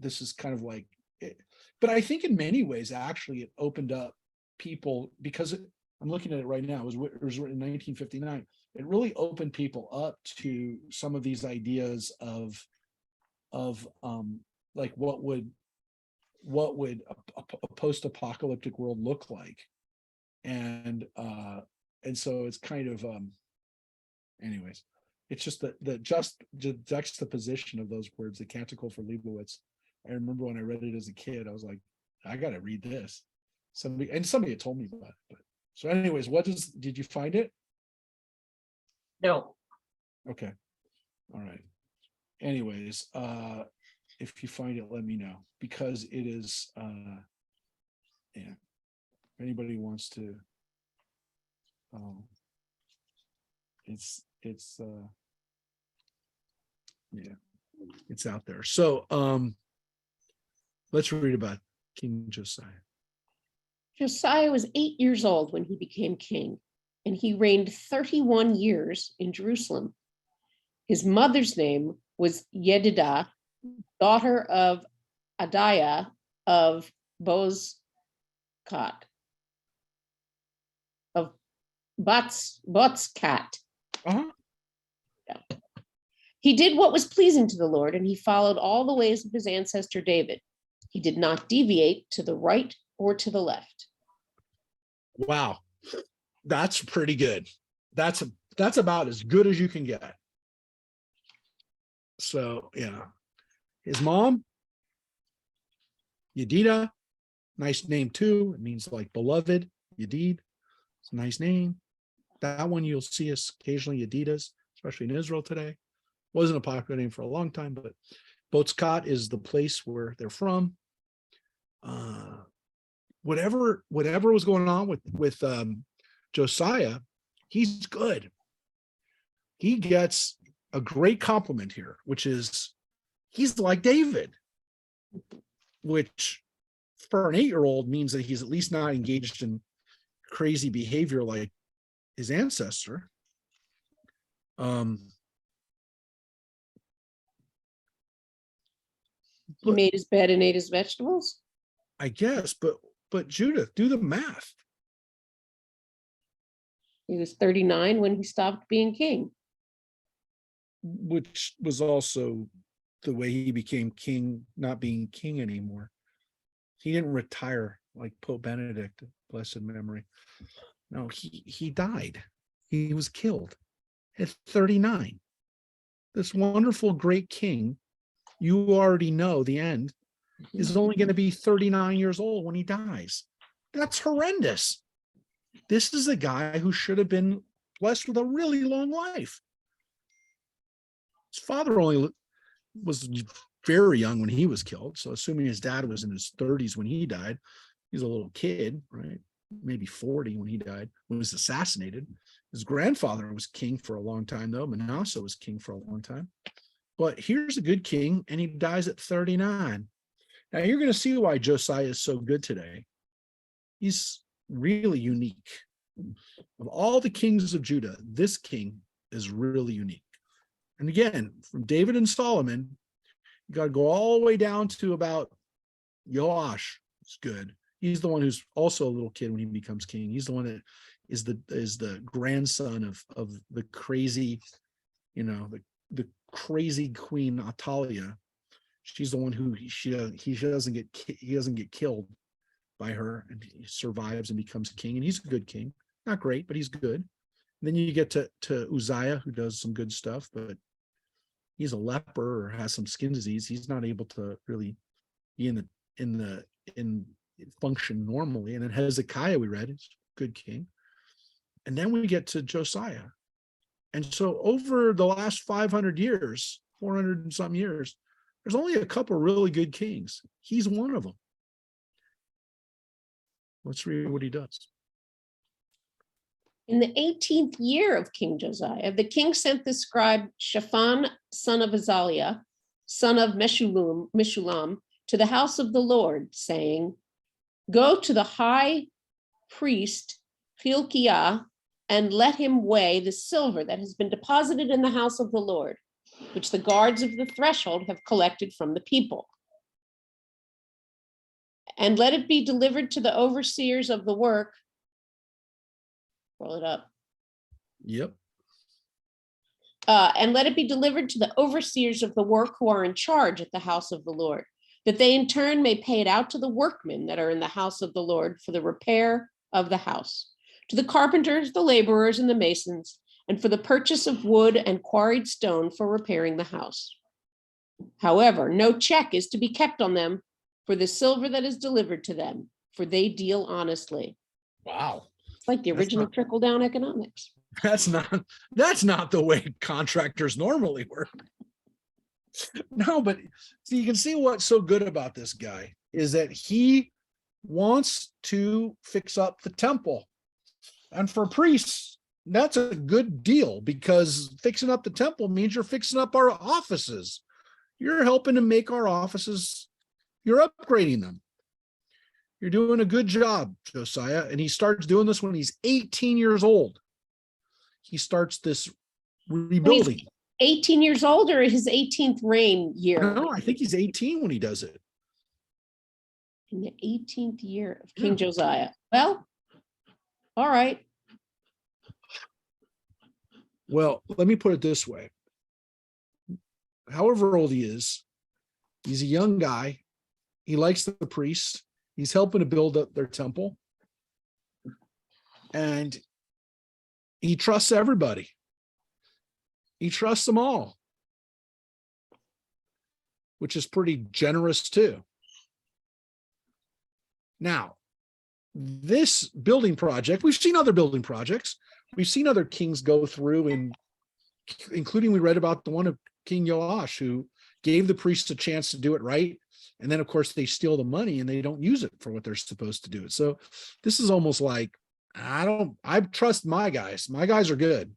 A: this is kind of like it, but I think in many ways actually it opened up people, because I'm looking at it right now. It was written in 1959. It really opened people up to some of these ideas of like what would a post-apocalyptic world look like, and so it's kind of anyways, it's just the juxtaposition of those words, the Canticle for Leibowitz. I remember when I read it as a kid, I was like, I got to read this. Somebody had told me about it. But so, anyways, did you find it?
D: No,
A: Okay. All right. Anyways, if you find it, let me know, because it is, yeah. If anybody wants to, it's yeah, it's out there. So, let's read about King Josiah.
C: Josiah was 8 years old when he became king, and he reigned 31 years in Jerusalem. His mother's name was Yedidah, daughter of Adiah of Bozkat, of Botzkat.
A: Uh-huh.
C: He did what was pleasing to the Lord, and he followed all the ways of his ancestor David. He did not deviate to the right or to the left.
A: Wow, that's pretty good. That's about as good as you can get. So yeah, his mom, Yedida, nice name too. It means like beloved. Yedid, it's a nice name. That one you'll see us occasionally, Yedidas, especially in Israel today. Wasn't a popular name for a long time, but Botzkat is the place where they're from. Whatever was going on with Josiah, he's good. He gets a great compliment here, which is he's like David, which for an 8-year-old means that he's at least not engaged in crazy behavior like his ancestor.
C: He made his bed and ate his vegetables.
A: I guess, but Judith, do the math.
C: He was 39 when he stopped being king.
A: Which was also the way he became king, not being king anymore. He didn't retire like Pope Benedict, blessed memory. No, he died. He was killed at 39. This wonderful great king, you already know the end, is only going to be 39 years old when he dies. That's horrendous. This is a guy who should have been blessed with a really long life. His father only was very young when he was killed. So assuming his dad was in his 30s when he died, he's a little kid, right? Maybe 40 when he died, when he was assassinated. His grandfather was king for a long time, though. Manasseh was king for a long time. But here's a good king, and he dies at 39. Now you're going to see why Josiah is so good today. He's really unique. Of all the kings of Judah, this king is really unique. And again, from David and Solomon, you got to go all the way down to about Joash. It's good. He's the one who's also a little kid when he becomes king. He's the one that is the grandson of the crazy, the crazy queen Atalia. She's the one who he doesn't get killed by her, and he survives and becomes king. And he's a good king. Not great, but he's good. And then you get to Uzziah, who does some good stuff, but he's a leper or has some skin disease. He's not able to really be in function normally. And then Hezekiah, we read, is a good king. And then we get to Josiah. And so over the last 500 years, 400 and some years, there's only a couple really good kings. He's one of them. Let's read what he does.
C: In the 18th year of King Josiah, the king sent the scribe Shaphan, son of Azaliah, son of Meshullam, to the house of the Lord, saying, "Go to the high priest Hilkiah and let him weigh the silver that has been deposited in the house of the Lord, which the guards of the threshold have collected from the people. And let it be delivered to the overseers of the work." Roll it up.
A: Yep.
C: And let it be delivered to the overseers of the work who are in charge at the house of the Lord, that they in turn may pay it out to the workmen that are in the house of the Lord for the repair of the house, to the carpenters, the laborers, and the masons, and for the purchase of wood and quarried stone for repairing the house. However, no check is to be kept on them for the silver that is delivered to them, for they deal honestly.
A: Wow.
C: It's like the
A: That's
C: original
A: not-
C: trickle-down economics.
A: That's not the way contractors normally work. No, but so you can see what's so good about this guy is that he wants to fix up the temple. And for priests, that's a good deal because fixing up the temple means you're fixing up our offices. You're helping to make our offices, you're upgrading them. You're doing a good job, Josiah. And he starts doing this when he's 18 years old. He starts this rebuilding.
C: 18 years old or his 18th reign year?
A: No, I think he's 18 when he does it.
C: In the 18th year of King
A: Yeah.
C: Josiah. Well, all right.
A: Well, let me put it this way. However old he is, he's a young guy. He likes the priests. He's helping to build up their temple. And he trusts everybody. He trusts them all, which is pretty generous too. Now, this building project, we've seen other building projects. We've seen other kings go through, and including we read about the one of King Joash, who gave the priests a chance to do it right. And then, of course, they steal the money and they don't use it for what they're supposed to do it. So this is almost like, I trust my guys. My guys are good.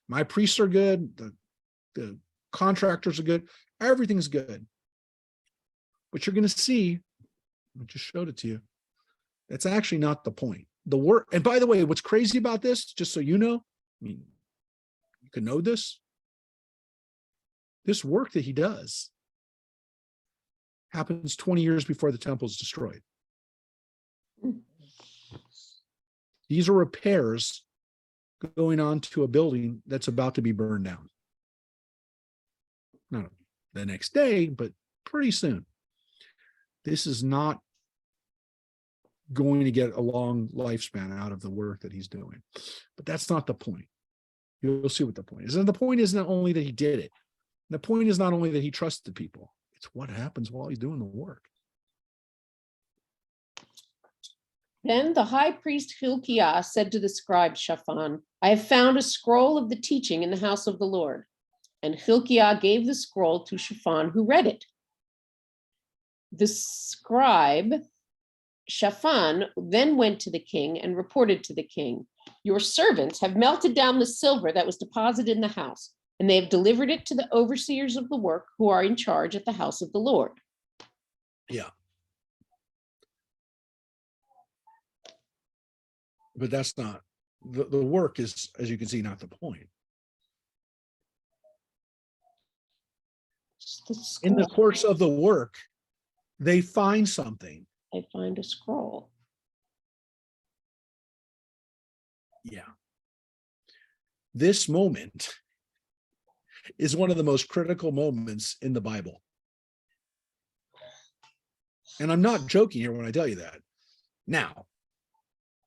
A: My priests are good. The contractors are good. Everything's good. But you're going to see, I just showed it to you. That's actually not the point. The work, and by the way, what's crazy about this, just so you know, I mean, you can know this work that he does happens 20 years before the temple is destroyed. These are repairs going on to a building that's about to be burned down. Not the next day, but pretty soon. This is not going to get a long lifespan out of the work that he's doing. But that's not the point. You'll see what the point is. And the point is not only that he did it. The point is not only that he trusted people. It's what happens while he's doing the work.
C: Then the high priest Hilkiah said to the scribe Shaphan, I have found a scroll of the teaching in the house of the Lord. And Hilkiah gave the scroll to Shaphan, who read it. The scribe Shaphan then went to the king and reported to the king, your servants have melted down the silver that was deposited in the house, and they have delivered it to the overseers of the work who are in charge at the house of the Lord.
A: Yeah. But that's not, the work is, as you can see, not the point. In the course of the work, they find something.
C: They find a scroll.
A: Yeah. This moment is one of the most critical moments in the Bible. And I'm not joking here when I tell you that. Now,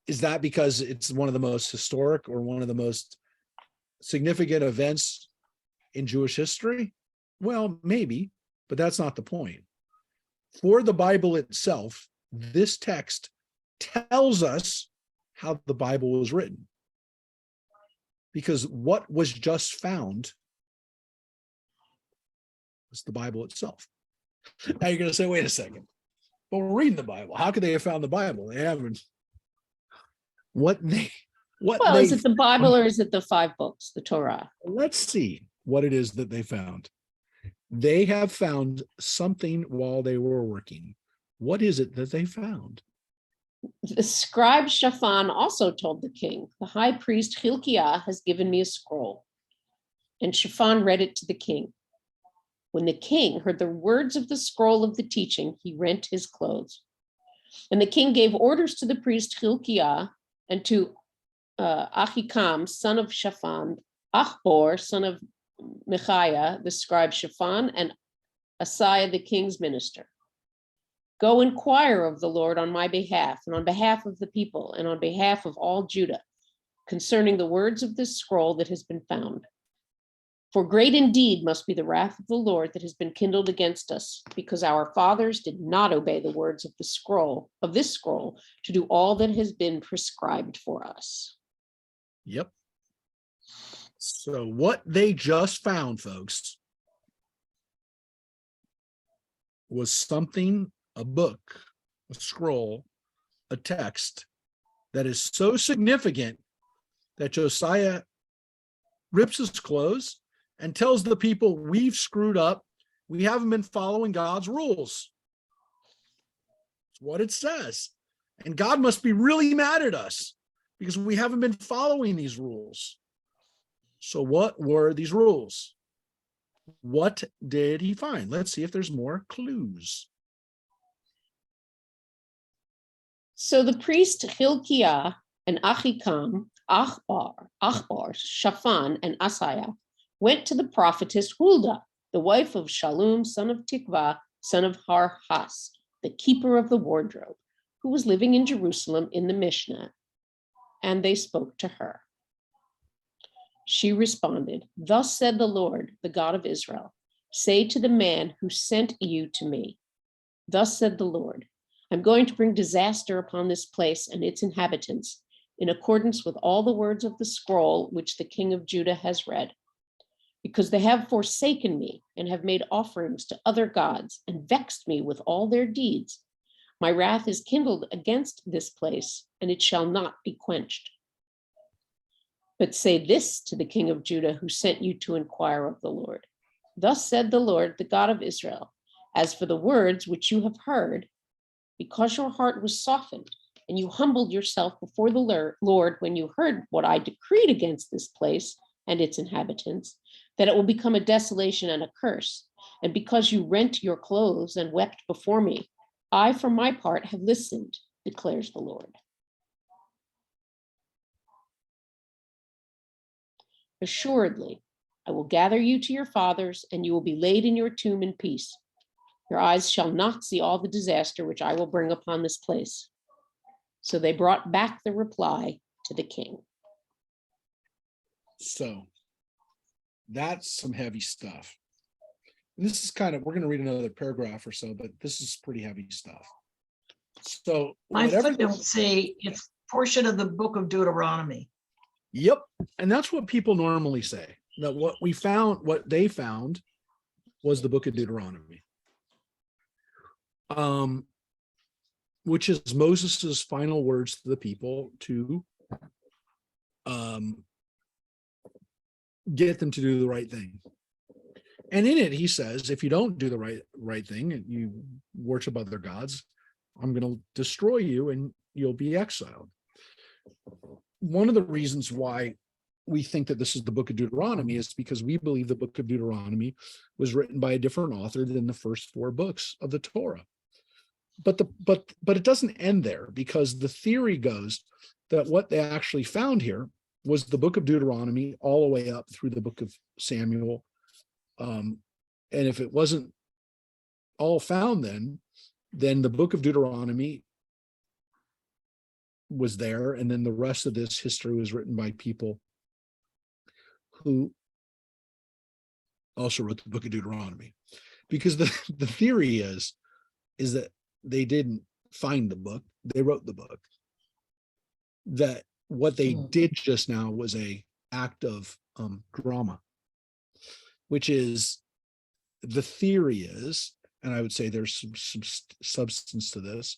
A: is that because it's one of the most historic or one of the most significant events in Jewish history? Well, maybe, but that's not the point. For the Bible itself, this text tells us how the Bible was written. Because what was just found was the Bible itself. Now you're going to say, wait a second. But we're reading the Bible. How could they have found the Bible? They haven't.
C: Is it the Bible or is it the 5 books, the Torah?
A: Let's see what it is that they found. They have found something while they were working. What is it that they found?
C: The scribe Shaphan also told the king, the high priest Hilkiah has given me a scroll. And Shaphan read it to the king. When the king heard the words of the scroll of the teaching, he rent his clothes. And the king gave orders to the priest Hilkiah and to Ahikam, son of Shaphan, Achbor, son of Micaiah, the scribe Shaphan, and Asaiah, the king's minister. Go inquire of the Lord on my behalf and on behalf of the people and on behalf of all Judah. concerning the words of this scroll that has been found. For great indeed must be the wrath of the Lord that has been kindled against us, because our fathers did not obey the words of this scroll, to do all that has been prescribed for us.
A: Yep. So what they just found, folks, was something, a book, a scroll, a text that is so significant that Josiah rips his clothes and tells the people, we've screwed up. We haven't been following God's rules. It's what it says. And God must be really mad at us because we haven't been following these rules. So what were these rules? What did he find? Let's see if there's more clues.
C: So the priest Hilkiah and Achikam, Achbar, Shaphan, and Asaiah went to the prophetess Huldah, the wife of Shallum, son of Tikvah, son of Harhas, the keeper of the wardrobe, who was living in Jerusalem in the Mishnah, and they spoke to her. She responded, "Thus said the Lord, the God of Israel, say to the man who sent you to me, thus said the Lord, I'm going to bring disaster upon this place and its inhabitants, in accordance with all the words of the scroll which the king of Judah has read. Because they have forsaken me and have made offerings to other gods and vexed me with all their deeds. My wrath is kindled against this place, and it shall not be quenched. But say this to the king of Judah who sent you to inquire of the Lord. Thus said the Lord, the God of Israel, as for the words which you have heard, because your heart was softened and you humbled yourself before the Lord when you heard what I decreed against this place and its inhabitants, that it will become a desolation and a curse. And because you rent your clothes and wept before me, I, for my part, have listened, declares the Lord. Assuredly, I will gather you to your fathers, and you will be laid in your tomb in peace. Your eyes shall not see all the disaster which I will bring upon this place. So they brought back the reply to the king.
A: So that's some heavy stuff. And this is kind of, we're going to read another paragraph or so, but this is pretty heavy stuff. So
D: My
A: whatever
D: footnotes say it's portion of the book of Deuteronomy.
A: Yep. And that's what people normally say. That what they found was the book of Deuteronomy. Which is Moses's final words to the people to get them to do the right thing. And in it, he says, if you don't do the right thing and you worship other gods, I'm going to destroy you and you'll be exiled. One of the reasons why we think that this is the book of Deuteronomy is because we believe the book of Deuteronomy was written by a different author than the first 4 books of the Torah. But it doesn't end there, because the theory goes that what they actually found here was the book of Deuteronomy all the way up through the book of Samuel. And if it wasn't all found then the book of Deuteronomy was there, and then the rest of this history was written by people who also wrote the book of Deuteronomy. Because the theory is that they didn't find the book, they wrote the book. That what they did just now was a act of drama, which is, the theory is, and I would say there's some substance to this,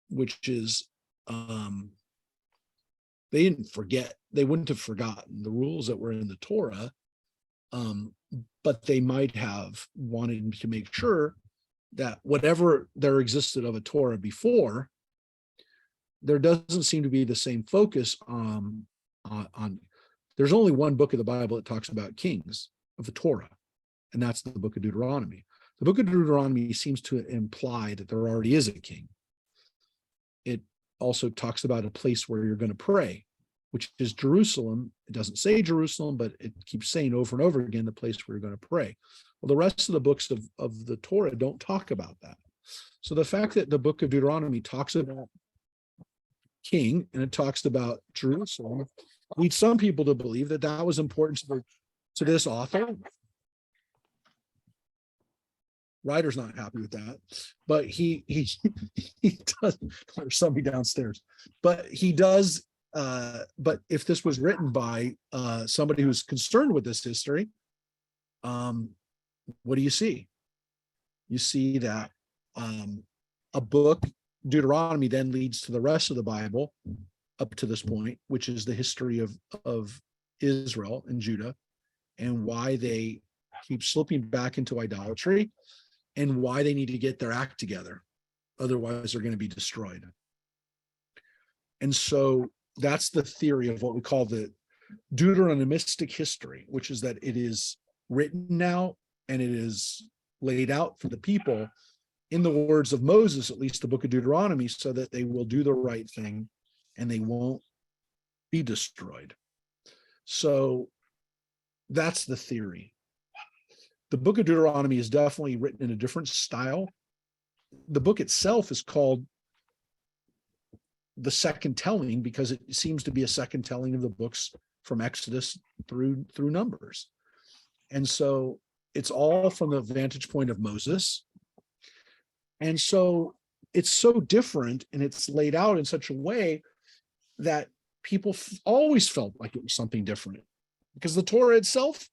A: which is they didn't forget, they wouldn't have forgotten the rules that were in the Torah, but they might have wanted to make sure that whatever there existed of a Torah before, there doesn't seem to be the same focus on there's only one book of the Bible that talks about kings of the Torah, and that's the book of Deuteronomy. The book of Deuteronomy seems to imply that there already is a king. It also talks about a place where you're going to pray, which is Jerusalem. It doesn't say Jerusalem, but it keeps saying over and over again, the place where you're going to pray. Well, the rest of the books of the Torah don't talk about that. So the fact that the book of Deuteronomy talks about king, and it talks about Jerusalem, leads some people to believe that that was important to this author. Writer's not happy with that, but he does. There's somebody downstairs, but he does. But if this was written by somebody who's concerned with this history, what do you see? You see that a book, Deuteronomy, then leads to the rest of the Bible up to this point, which is the history of Israel and Judah and why they keep slipping back into idolatry and why they need to get their act together. Otherwise, they're going to be destroyed. And so that's the theory of what we call the Deuteronomistic history, which is that it is written now and it is laid out for the people in the words of Moses, at least the book of Deuteronomy, so that they will do the right thing and they won't be destroyed. So that's the theory. The book of Deuteronomy is definitely written in a different style. The book itself is called the second telling because it seems to be a second telling of the books from Exodus through Numbers. And so it's all from the vantage point of Moses. And so it's so different and it's laid out in such a way that people always felt like it was something different because the Torah itself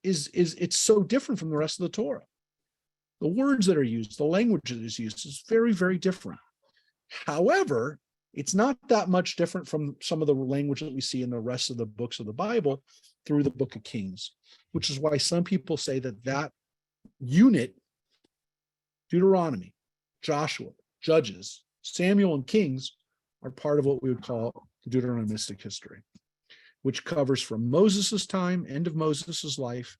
A: it's so different from the rest of the Torah. The words that are used, the language that is used is very, very different. However, it's not that much different from some of the language that we see in the rest of the books of the Bible through the book of Kings, which is why some people say that unit, Deuteronomy, Joshua, Judges, Samuel, and Kings are part of what we would call Deuteronomistic history, which covers from Moses's time, end of Moses's life,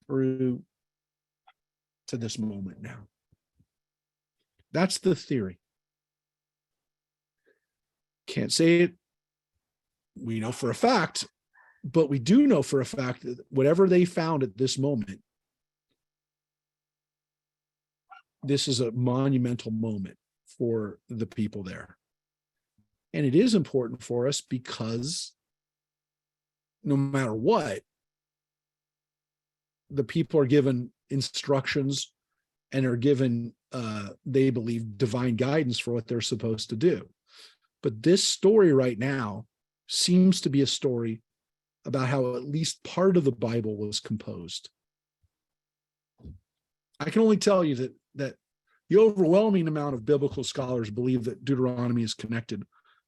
A: through to this moment now. That's the theory. Can't say it, we know for a fact, but we do know for a fact that whatever they found at this moment, this is a monumental moment for the people there. And it is important for us because no matter what, the people are given instructions and are given, they believe, divine guidance for what they're supposed to do. But this story right now seems to be a story about how at least part of the Bible was composed. I can only tell you that the overwhelming amount of biblical scholars believe that Deuteronomy is connected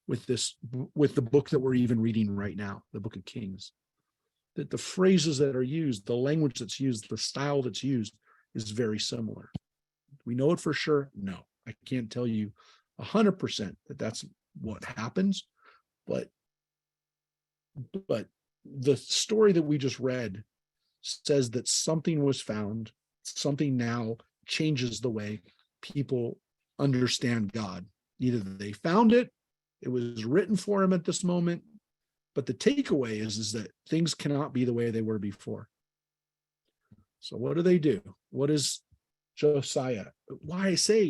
A: with the book that we're even reading right now, the book of Kings. That the phrases that are used, the language that's used, the style that's used is very similar. We know it for sure? No, I can't tell you 100% that that's what happens, but the story that we just read says that something was found, something now changes the way people understand God. Either they found it, it was written for him at this moment, but the takeaway is that things cannot be the way they were before. So what do? What is Josiah? Why I say,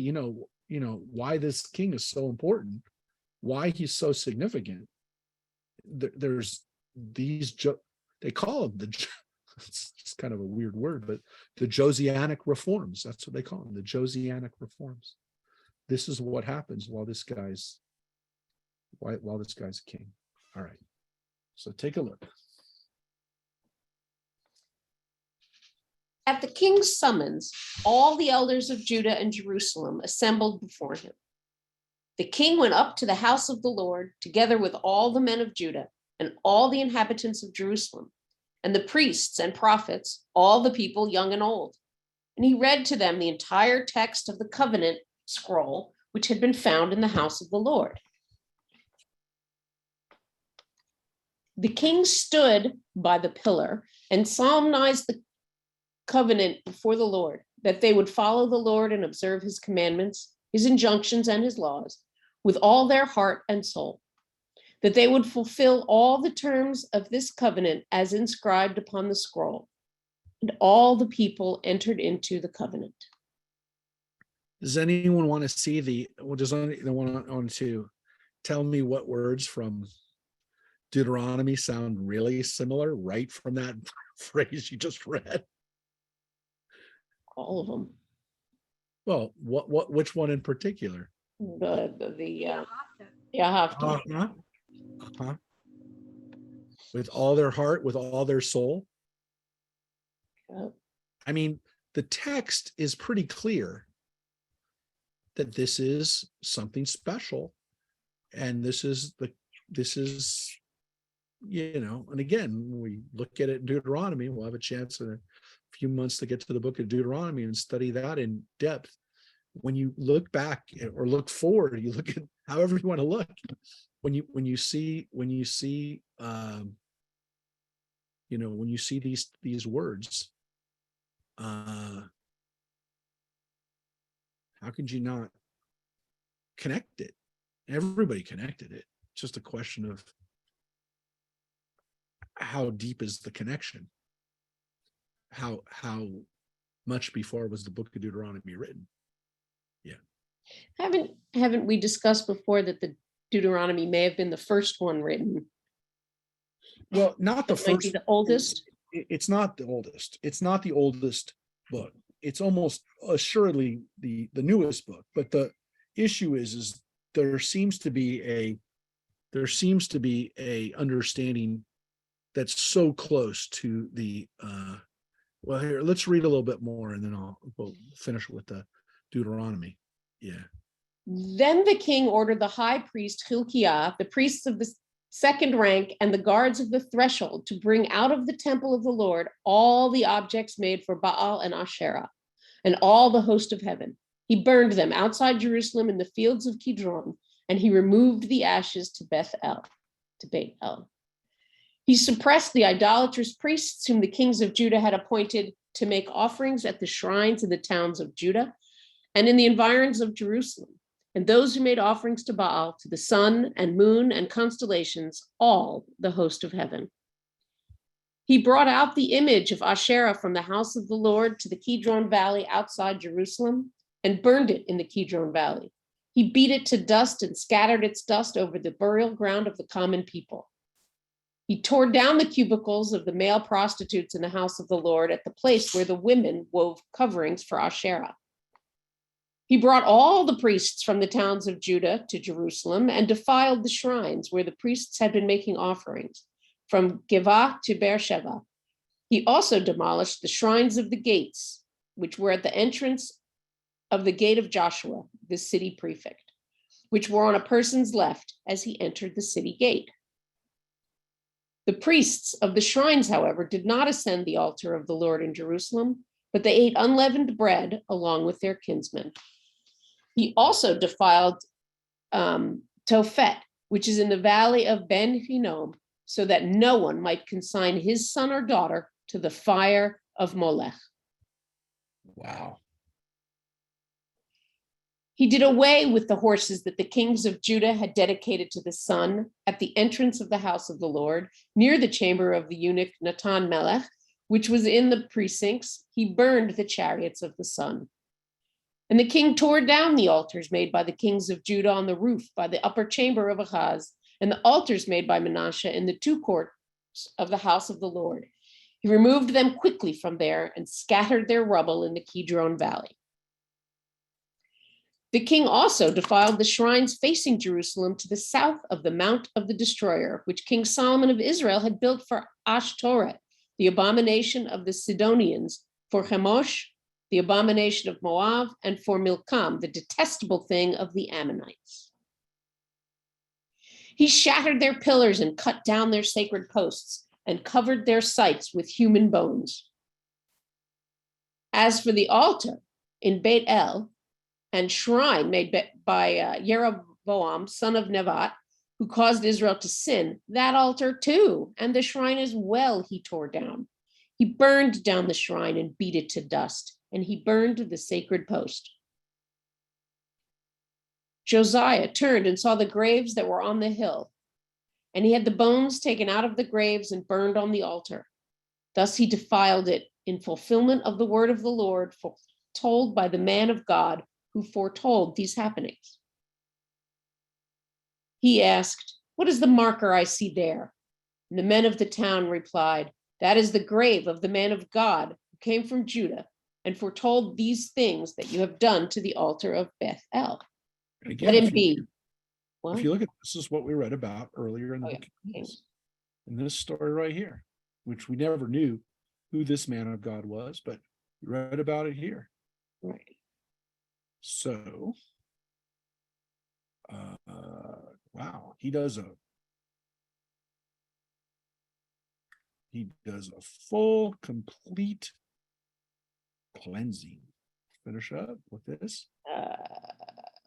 A: why this king is so important, why he's so significant. There's these, they call them it's just kind of a weird word, but the Josianic reforms, that's what they call them, the Josianic reforms. This is what happens while this guy's a king. All right. So take a look.
C: At the king's summons, all the elders of Judah and Jerusalem assembled before him. The king went up to the house of the Lord, together with all the men of Judah and all the inhabitants of Jerusalem, and the priests and prophets, all the people young and old. And he read to them the entire text of the covenant scroll, which had been found in the house of the Lord. The king stood by the pillar and solemnized the covenant before the Lord, that they would follow the Lord and observe his commandments, his injunctions, and his laws with all their heart and soul, that they would fulfill all the terms of this covenant as inscribed upon the scroll. And all the people entered into the covenant.
A: Does anyone want to see does anyone want to tell me what words from Deuteronomy sound really similar right from that phrase you just read?
C: All of them.
A: Well, which one in particular?
C: Yeah, have to.
A: Uh-huh. Uh-huh. With all their heart, with all their soul.
C: Yep.
A: I mean, the text is pretty clear that this is something special. And this is, and again, when we look at it in Deuteronomy, we'll have a chance in a few months to get to the book of Deuteronomy and study that in depth. When you look back or look forward, you look at however you want to look. When you see these words, how could you not connect it? Everybody connected it. It's just a question of how deep is the connection? How much before was the book of Deuteronomy written?
C: Haven't we discussed before that the Deuteronomy may have been the first one written?
A: Well, not the
C: It might be
A: first.
C: the oldest.
A: It's not the oldest. It's not the oldest book. It's almost assuredly the newest book. But the issue is there seems to be a understanding that's so close to the well, here, let's read a little bit more and then we'll finish with the Deuteronomy. Yeah.
C: Then the king ordered the high priest Hilkiah, the priests of the second rank, and the guards of the threshold to bring out of the temple of the Lord all the objects made for Baal and Asherah, and all the host of heaven. He burned them outside Jerusalem in the fields of Kidron, and he removed the ashes to Beth El. He suppressed the idolatrous priests whom the kings of Judah had appointed to make offerings at the shrines in the towns of Judah and in the environs of Jerusalem, and those who made offerings to Baal, to the sun and moon and constellations, all the host of heaven. He brought out the image of Asherah from the house of the Lord to the Kidron Valley outside Jerusalem and burned it in the Kidron Valley. He beat it to dust and scattered its dust over the burial ground of the common people. He tore down the cubicles of the male prostitutes in the house of the Lord at the place where the women wove coverings for Asherah. He brought all the priests from the towns of Judah to Jerusalem and defiled the shrines where the priests had been making offerings, from Givah to Beersheba. He also demolished the shrines of the gates, which were at the entrance of the gate of Joshua, the city prefect, which were on a person's left as he entered the city gate. The priests of the shrines, however, did not ascend the altar of the Lord in Jerusalem, but they ate unleavened bread along with their kinsmen. He also defiled Tophet, which is in the valley of Ben Hinnom, so that no one might consign his son or daughter to the fire of Molech.
A: Wow.
C: He did away with the horses that the kings of Judah had dedicated to the sun at the entrance of the house of the Lord, near the chamber of the eunuch Natan Melech, which was in the precincts. He burned the chariots of the sun. And the king tore down the altars made by the kings of Judah on the roof by the upper chamber of Ahaz, and the altars made by Manasseh in the two courts of the house of the Lord. He removed them quickly from there and scattered their rubble in the Kidron Valley. The king also defiled the shrines facing Jerusalem to the south of the Mount of the Destroyer, which King Solomon of Israel had built for Ashtoreth, the abomination of the Sidonians, for Chemosh, the abomination of Moab, and for Milcom, the detestable thing of the Ammonites. He shattered their pillars and cut down their sacred posts and covered their sites with human bones. As for the altar in Beit El, and shrine made by Jeroboam, son of Nevat, who caused Israel to sin, that altar too, and the shrine as well he tore down. He burned down the shrine and beat it to dust, and he burned the sacred post. Josiah turned and saw the graves that were on the hill, and he had the bones taken out of the graves and burned on the altar. Thus he defiled it in fulfillment of the word of the Lord, foretold by the man of God who foretold these happenings. He asked, "What is the marker I see there?" And the men of the town replied, "That is the grave of the man of God who came from Judah and foretold these things that you have done to the altar of Beth El.
A: And
C: Let
A: again,
C: him
A: if you,
C: be."
A: if you look at this, is what we read about earlier in the
C: Oh, yeah.
A: book of Kings, in this story right here, which we never knew who this man of God was, but we read about it here.
C: Right.
A: So, wow, he does a full, complete cleansing. Finish up with this.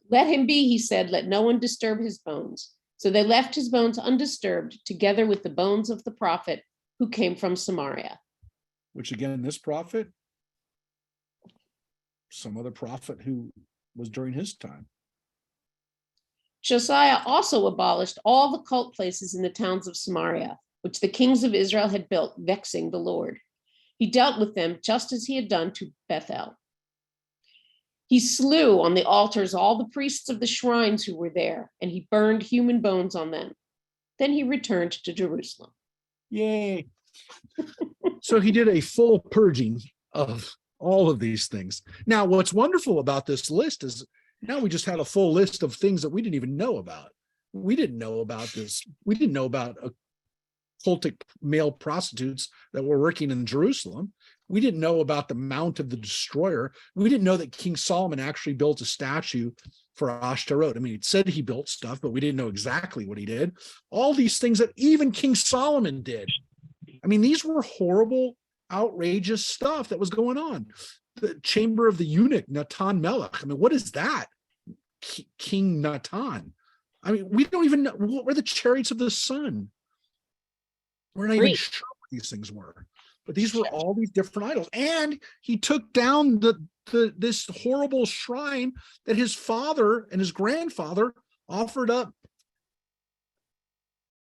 C: Let him be, he said, let no one disturb his bones. So they left his bones undisturbed, together with the bones of the prophet who came from Samaria.
A: Which again, this prophet, some other prophet who was during his time.
C: Josiah also abolished all the cult places in the towns of Samaria, which the kings of Israel had built, vexing the Lord. He dealt with them just as he had done to Bethel. He slew on the altars all the priests of the shrines who were there, and he burned human bones on them. Then he returned to Jerusalem.
A: Yay. So he did a full purging of all of these things. Now, what's wonderful about this list is now we just had a full list of things that we didn't even know about. We didn't know about this. We didn't know about cultic male prostitutes that were working in Jerusalem. We didn't know about the Mount of the Destroyer. We didn't know that King Solomon actually built a statue for Ashtaroth. I mean, it said he built stuff, but we didn't know exactly what he did. All these things that even King Solomon did. I mean, these were horrible, outrageous stuff that was going on. The chamber of the eunuch, Natan Melech. I mean, what is that? King Natan. I mean, we don't even know what were the chariots of the sun. We're not even sure what these things were. But these were all these different idols. And he took down this horrible shrine that his father and his grandfather offered up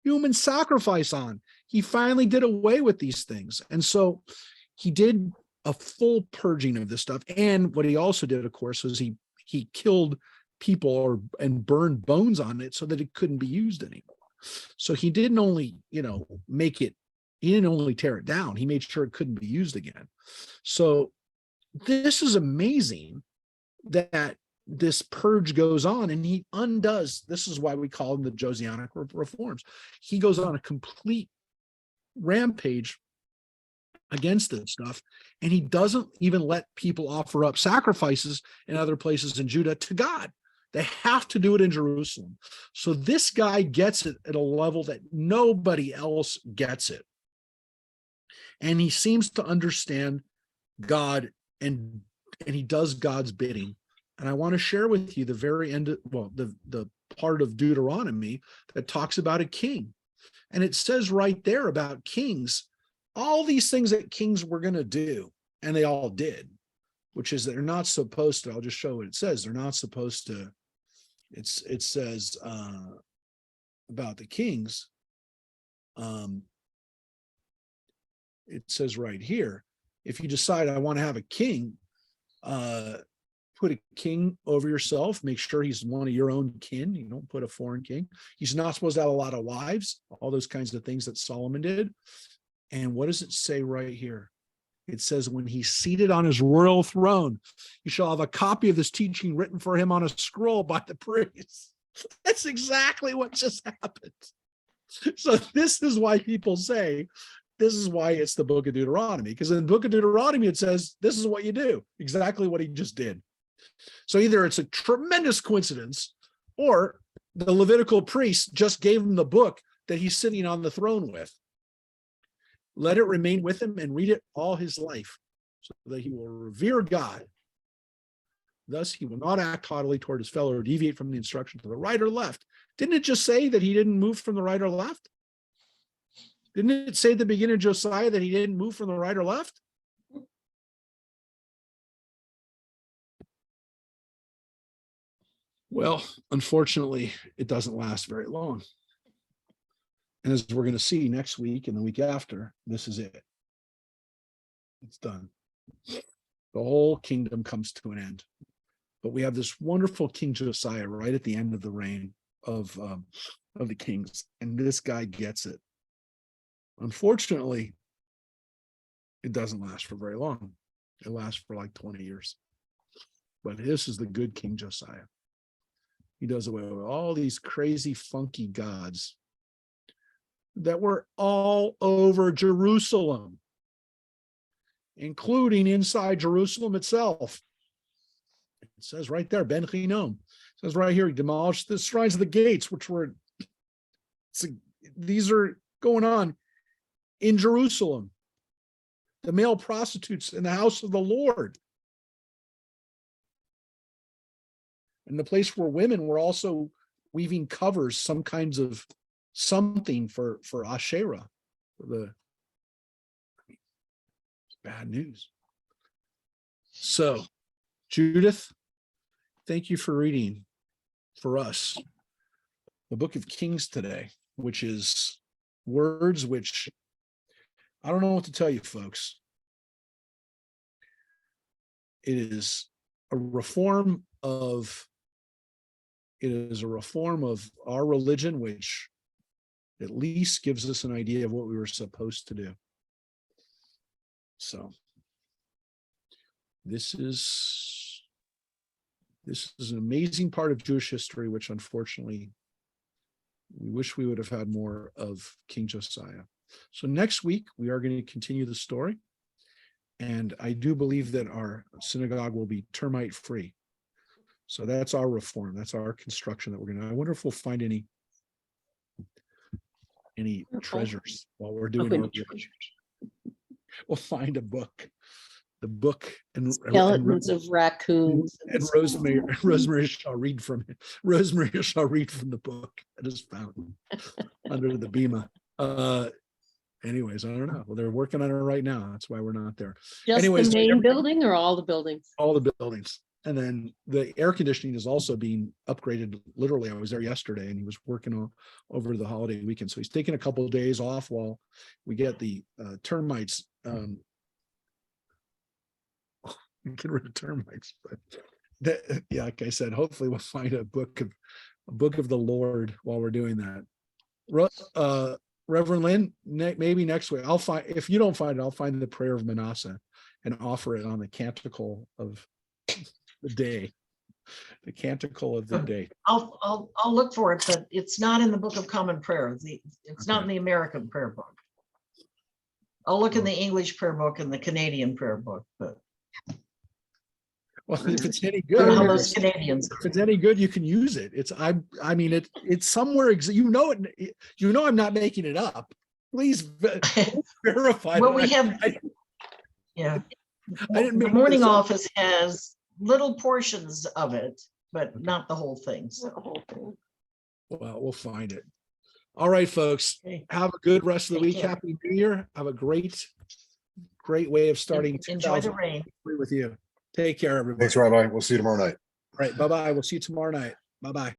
A: human sacrifice on. He finally did away with these things. And so he did a full purging of this stuff. And what he also did, of course, was he killed people and burned bones on it so that it couldn't be used anymore. So he didn't only, he didn't only tear it down, he made sure it couldn't be used again. So this is amazing that this purge goes on and he undoes. This is why we call them the Josianic reforms. He goes on a complete rampage against this stuff, and he doesn't even let people offer up sacrifices in other places in Judah to God. They have to do it in Jerusalem. So this guy gets it at a level that nobody else gets it. And he seems to understand God, and he does God's bidding. And I want to share with you the very end, the part of Deuteronomy that talks about a king. And it says right there about kings, all these things that kings were going to do, and they all did, which is they're not supposed to, I'll just show what it says. They're not supposed to, it says about the kings, it says right here, if you decide I want to have a king, put a king over yourself, make sure he's one of your own kin. You don't put a foreign king. He's not supposed to have a lot of wives, all those kinds of things that Solomon did. And what does it say right here? It says, when he's seated on his royal throne, you shall have a copy of this teaching written for him on a scroll by the priest. That's exactly what just happened. So this is why people say, this is why it's the book of Deuteronomy, because in the book of Deuteronomy, it says, this is what you do, exactly what he just did. So either it's a tremendous coincidence, or the Levitical priest just gave him the book that he's sitting on the throne with. Let it remain with him and read it all his life, so that he will revere God. Thus, he will not act haughtily toward his fellow or deviate from the instruction to the right or left. Didn't it just say that he didn't move from the right or left? Didn't it say at the beginning of Josiah that he didn't move from the right or left? Well, unfortunately, it doesn't last very long. And as we're going to see next week and the week after, this is it. It's done. The whole kingdom comes to an end. But we have this wonderful King Josiah right at the end of the reign of the kings, and this guy gets it. Unfortunately, it doesn't last for very long. It lasts for like 20 years. But this is the good King Josiah. He does away with all these crazy, funky gods that were all over Jerusalem, including inside Jerusalem itself. It says right there, Ben Hinnom. It says right here, he demolished the shrines of the gates, which were, these are going on in Jerusalem. The male prostitutes in the house of the Lord. And the place where women were also weaving covers, some kinds of something for Asherah. It's bad news. So, Judith, thank you for reading for us the book of Kings today, which is words which I don't know what to tell you, folks. It is a reform of our religion, which at least gives us an idea of what we were supposed to do. So this is an amazing part of Jewish history, which unfortunately we wish we would have had more of King Josiah. So next week we are going to continue the story, and I do believe that our synagogue will be termite free. So that's our reform. That's our construction that we're going to. I wonder if we'll find any treasures while we're doing our work. We'll find a book. The book and
C: Skeletons of raccoons.
A: and Rosemary shall read from it. Rosemary shall read from the book that is found under the bima. Anyways, I don't know. Well, they're working on it right now. That's why we're not there.
C: Just
A: Anyways,
C: the main building or all the buildings?
A: all the buildings. And then the air conditioning is also being upgraded. Literally, I was there yesterday and he was working on over the holiday weekend. So he's taking a couple of days off while we get the termites. Get rid of termites. But yeah, like I said, hopefully we'll find a book of the Lord while we're doing that. Reverend Lynn, maybe next week I'll find. If you don't find it, I'll find the prayer of Manasseh and offer it on the canticle of the day. The canticle of the day.
D: I'll look for it, but it's not in the Book of Common Prayer. It's not in the American prayer book. I'll look in the English prayer book and the Canadian prayer book, but
A: Well, if it's any
D: I don't know how
A: good,
D: those Canadians.
A: if it's any good, you can use it. I mean, it's somewhere. I'm not making it up. Please verify.
D: Well,
A: that.
D: we have, yeah.
A: I didn't
D: The
A: make
D: morning
A: this up.
D: office has little portions of it, but not the whole thing. So,
A: Well, we'll find it. All right, folks.
D: okay.
A: Have a good rest of the
D: Take
A: week.
D: care.
A: Happy New Year. Have a great way of starting
D: Enjoy the rain.
A: 2023 with you. Take care, everybody.
F: Thanks, Rabbi. We'll see you tomorrow night.
A: All right. Bye-bye. We'll see you tomorrow night. Bye-bye.